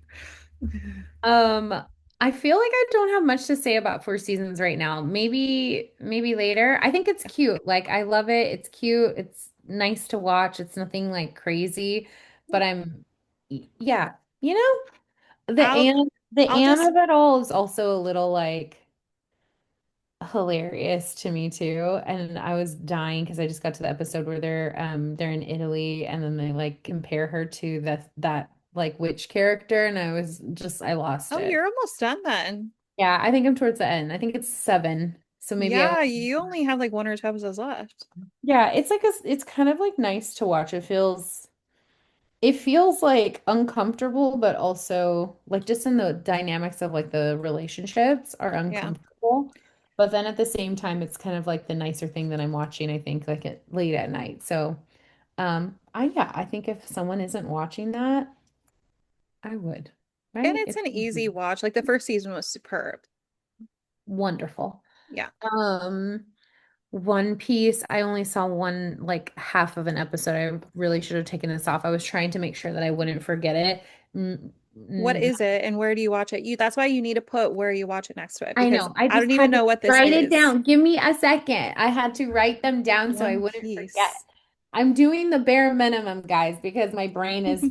Um, I feel like I don't have much to say about Four Seasons right now. Maybe later. I think it's cute. Like I love it. It's cute. It's nice to watch. It's nothing like crazy, but yeah, the I'll I'll Anne just of it all is also a little like hilarious to me too. And I was dying because I just got to the episode where they're in Italy and then they like compare her to that like witch character and I lost oh, it. you're almost done then. Yeah, I think I'm towards the end. I think it's seven. So maybe I Yeah, you only have like one or two episodes left. yeah, it's kind of like nice to watch. It feels like uncomfortable, but also like just in the dynamics of like the relationships are Yeah. uncomfortable. But then at the same time, it's kind of like the nicer thing that I'm watching, I think, like at late at night. So I think if someone isn't watching that, I would, And right? it's It's an easy watch. Like the first season was superb. wonderful. Yeah. Um, One Piece, I only saw one, like half of an episode. I really should have taken this off. I was trying to make sure that I wouldn't forget it. Mm, What mm, is it and where do you watch it? That's why you need to put where you watch it next to it I because know. I I just don't even had to know what this write it is. down. Give me a second. I had to write them down so I One wouldn't forget. Piece. I'm doing the bare minimum, guys, because my brain is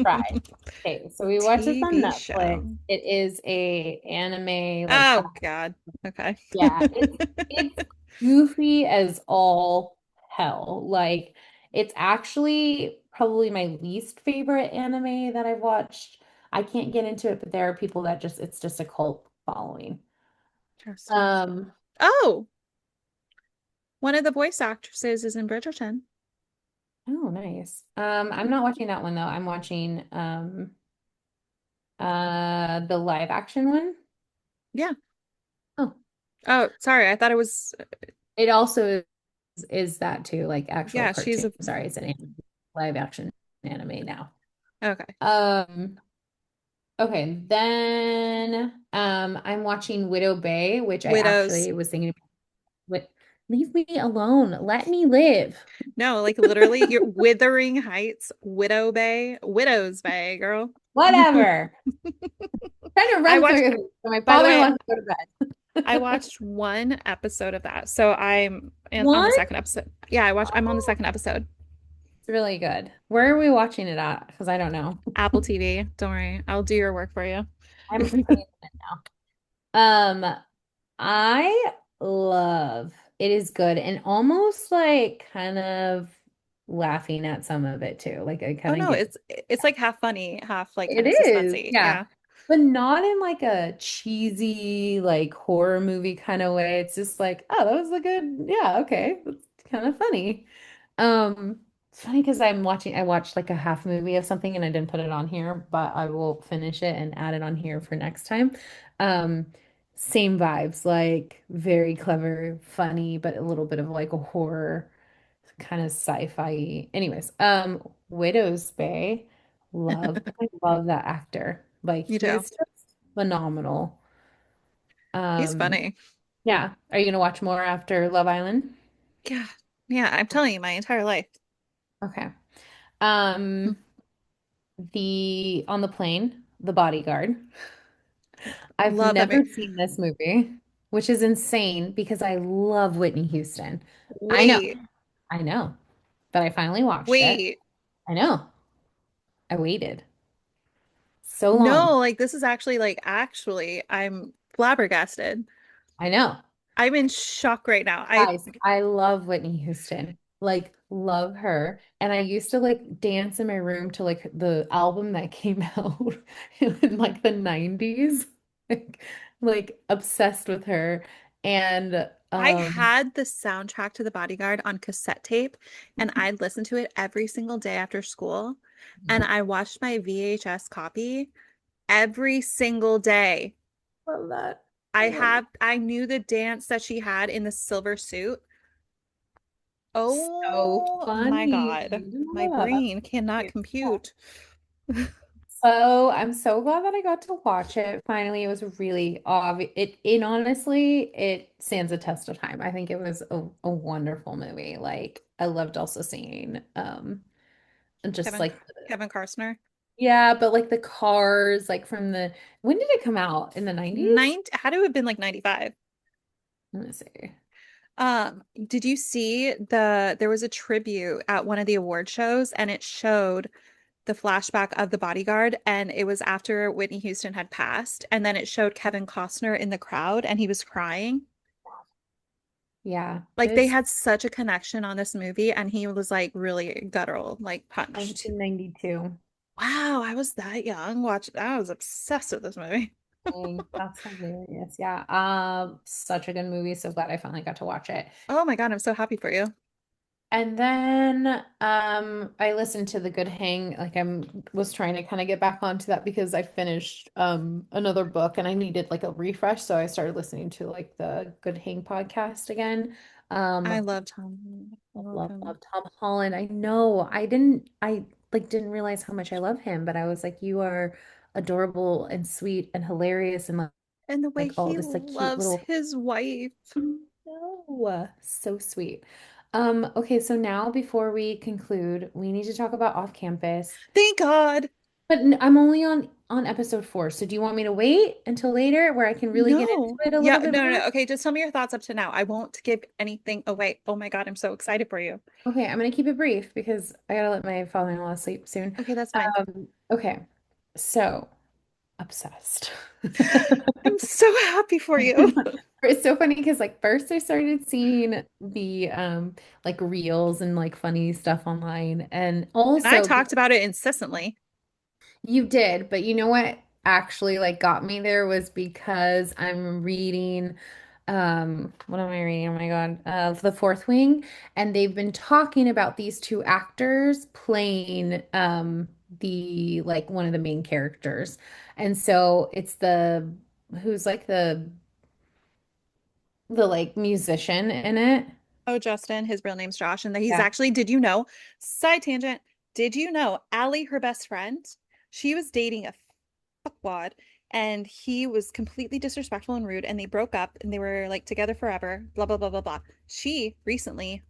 fried. Okay, so we watch this on TV Netflix. show. It is a anime like Oh God. Okay. yeah, it's goofy as all hell. Like it's actually probably my least favorite anime that I've watched. I can't get into it, but there are people that just it's just a cult following. Interesting. Um, Oh, one of the voice actresses is in Bridgerton. oh nice. I'm not watching that one though. I'm watching the live action one. Yeah. Oh, Oh, sorry. I thought it was, it also is that too, like actual yeah, she's cartoon. a, Sorry, it's an live action anime now. okay. Um, Okay, then I'm watching Widow Bay, which I Widows. actually was thinking about. Leave me alone. Let me live. No, like literally, you're Wuthering Heights, Widow Bay, Widow's Bay, girl. Whatever. Trying to I run watched, through. So my by the way, father-in-law can go to I bed. watched one episode of that. So on One? the second episode. Yeah, I'm on the Oh, second episode. it's really good. Where are we watching it at? Because I don't know. Apple TV. Don't worry. I'll do your work for you. I'm putting it now. I love it is good and almost like kind of laughing at some of it too. Like I Oh kind of no, get it's like half funny, half like it kind of is, suspensey. yeah. Yeah. But not in like a cheesy, like horror movie kind of way. It's just like, oh, that was a good, yeah, okay. That's kind of funny. It's funny because I watched like a half movie of something and I didn't put it on here, but I will finish it and add it on here for next time. Um, Same vibes, like very clever, funny, but a little bit of like a horror kind of sci-fi. Anyways, Widow's Bay, I love that actor. Like You he too. is just phenomenal. He's Um, funny. yeah. Are you gonna watch more after Love Island? Yeah. Yeah, I'm telling you, my entire life. Okay. Hmm. Um, the On the Plane, The Bodyguard. I've Love that never movie. seen this movie, which is insane because I love Whitney Houston. I know, Wait, I know, but I finally watched it. wait. I know. I waited so long. No, like this is actually, I'm flabbergasted. I know. I'm in shock right now. Guys, I love Whitney Houston. Like, love her. And I used to like dance in my room to like the album that came out in like the 90s. Like obsessed with her. And I had the soundtrack to The Bodyguard on cassette tape, and I'd listen to it every single day after school. And I watched my VHS copy every single day. love that. I love it. I knew the dance that she had in the silver suit. So Oh my funny. God. My Yeah, that's brain cannot cute. Yeah. compute. So I'm so glad that I got to watch it. Finally, it was really obvious. It honestly, it stands a test of time. I think it was a wonderful movie. Like I loved also seeing just Kevin like Kevin Costner. yeah, but like the cars like from the when did it come out? In the 90s? Had to have been like 95. Let me see. Did you see there was a tribute at one of the award shows and it showed the flashback of the bodyguard and it was after Whitney Houston had passed and then it showed Kevin Costner in the crowd and he was crying. Yeah, Like they it's had such a connection on this movie and he was like really guttural, like punched. 1992. Wow, I was that young. I was obsessed with this movie. Dang, that's hilarious. Yeah. Such a good movie. So glad I finally got to watch it. Oh my God, I'm so happy for you. And then I listened to The Good Hang. Like I'm was trying to kind of get back onto that because I finished another book and I needed like a refresh. So I started listening to like the Good Hang podcast again. I Um love Tom. I love him. love Tom Holland. I know. I like didn't realize how much I love him, but I was like, you are adorable and sweet and hilarious and And the way like all he this like cute loves little his wife. Oh, so sweet. Okay, so now before we conclude, we need to talk about off campus. Thank God. But I'm only on episode 4. So do you want me to wait until later where I can really get into No. it a Yeah, little bit no, no, more? no. Okay, just tell me your thoughts up to now. I won't give anything away. Oh my God, I'm so excited for you. Okay, I'm gonna keep it brief because I gotta let my father-in-law sleep soon. Okay, that's fine. Okay, so obsessed. I'm so happy for you. It's so funny because like first I started seeing the like reels and like funny stuff online, and And I also talked about it incessantly. you did, but you know what actually like got me there was because I'm reading what am I reading? Oh my God. The Fourth Wing, and they've been talking about these two actors playing the like one of the main characters. And so it's the who's like the like musician in it. Oh, Justin, his real name's Josh, and he's Yeah. actually, did you know, side tangent, did you know Allie, her best friend, she was dating a fuckwad, and he was completely disrespectful and rude, and they broke up, and they were like together forever, blah, blah, blah, blah, blah. She recently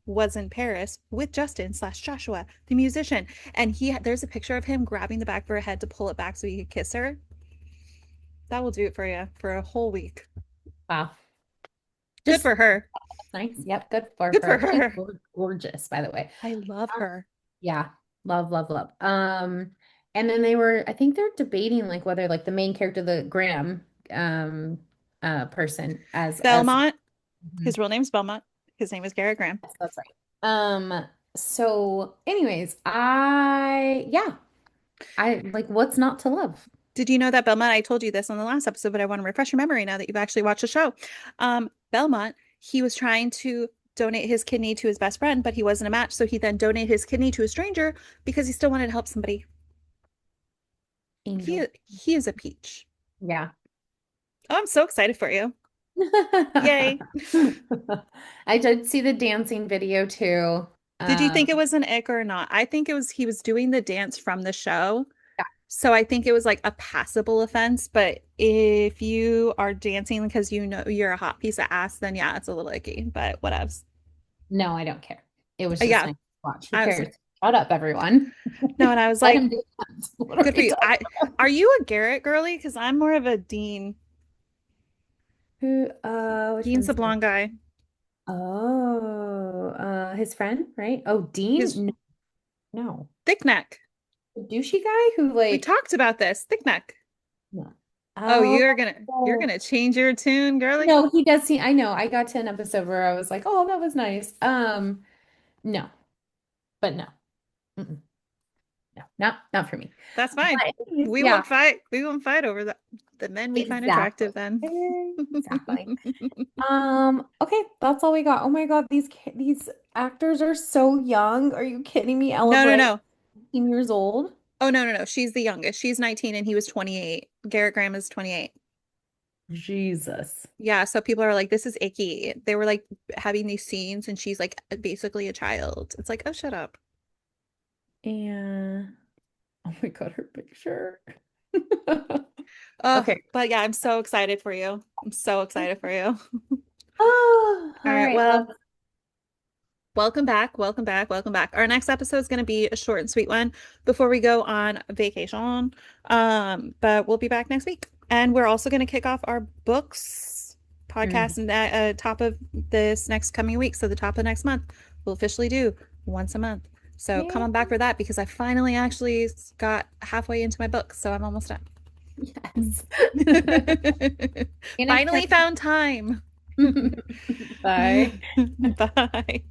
was in Paris with Justin slash Joshua, the musician, and there's a picture of him grabbing the back of her head to pull it back so he could kiss her. That will do it for you for a whole week. Wow. Good Just for her. nice. Yep, good for Good for her. She's her. gorgeous, by the way. I love her. Yeah, love, love, love. And then they were, I think they're debating like whether like the main character, the Graham person as Belmont. Mhm. His real name's Belmont. His name is Garrett Graham. Yes, that's right. So anyways, I like what's not to love? Did you know that Belmont? I told you this on the last episode, but I want to refresh your memory now that you've actually watched the show. Belmont, he was trying to donate his kidney to his best friend, but he wasn't a match. So he then donated his kidney to a stranger because he still wanted to help somebody. Angel. He is a peach. Yeah. Oh, I'm so excited for you. Yay. I did see the dancing video too. Did you think it Um, was an ick or not? I think it was he was doing the dance from the show. yeah. So I think it was like a passable offense, but if you are dancing because you know you're a hot piece of ass, then yeah, it's a little icky, but whatevs. No, I don't care. It was just Yeah, nice to watch. Who I was cares? Shut up, everyone. no, and I was Let like, him do that. What are good for we you. talking about? Are you a Garrett girly? Because I'm more of a Dean. Who, which Dean's the one's Dean? blonde guy. Oh, his friend, right? Oh, He's Dean? No, no. thick neck. The douchey guy who We like, talked about this. Thick neck. no. Oh, Oh, you're gonna change your tune, girly. no, he does seem, I know. I got to an episode where I was like, oh, that was nice. No, but no. Mm-mm. No, not for me. That's But fine. anyways, yeah, We won't fight over the men we find exactly. attractive then. Exactly. Okay, that's all we got. Oh my God, these actors are so young. Are you kidding me? Ella No, no, Bright, no. 18 years old. Oh, no, no, no. She's the youngest. She's 19 and he was 28. Garrett Graham is 28. Jesus. Yeah, so people are like, this is icky. They were like having these scenes and she's like basically a child. It's like, oh, shut up. And oh my God, her picture. Oh, Okay. but yeah, I'm so excited for you. I'm so excited for you. Oh, All all right, right. Well, well, welcome back, welcome back, welcome back. Our next episode is going to be a short and sweet one before we go on vacation. But we'll be back next week. And we're also going to kick off our books mm, podcast and top of this next coming week. So the top of next month, we'll officially do once a month. So come yeah, on back for that because I finally actually got halfway into my book, so I'm almost done. yes. And I Finally can't. found time. Bye. Bye.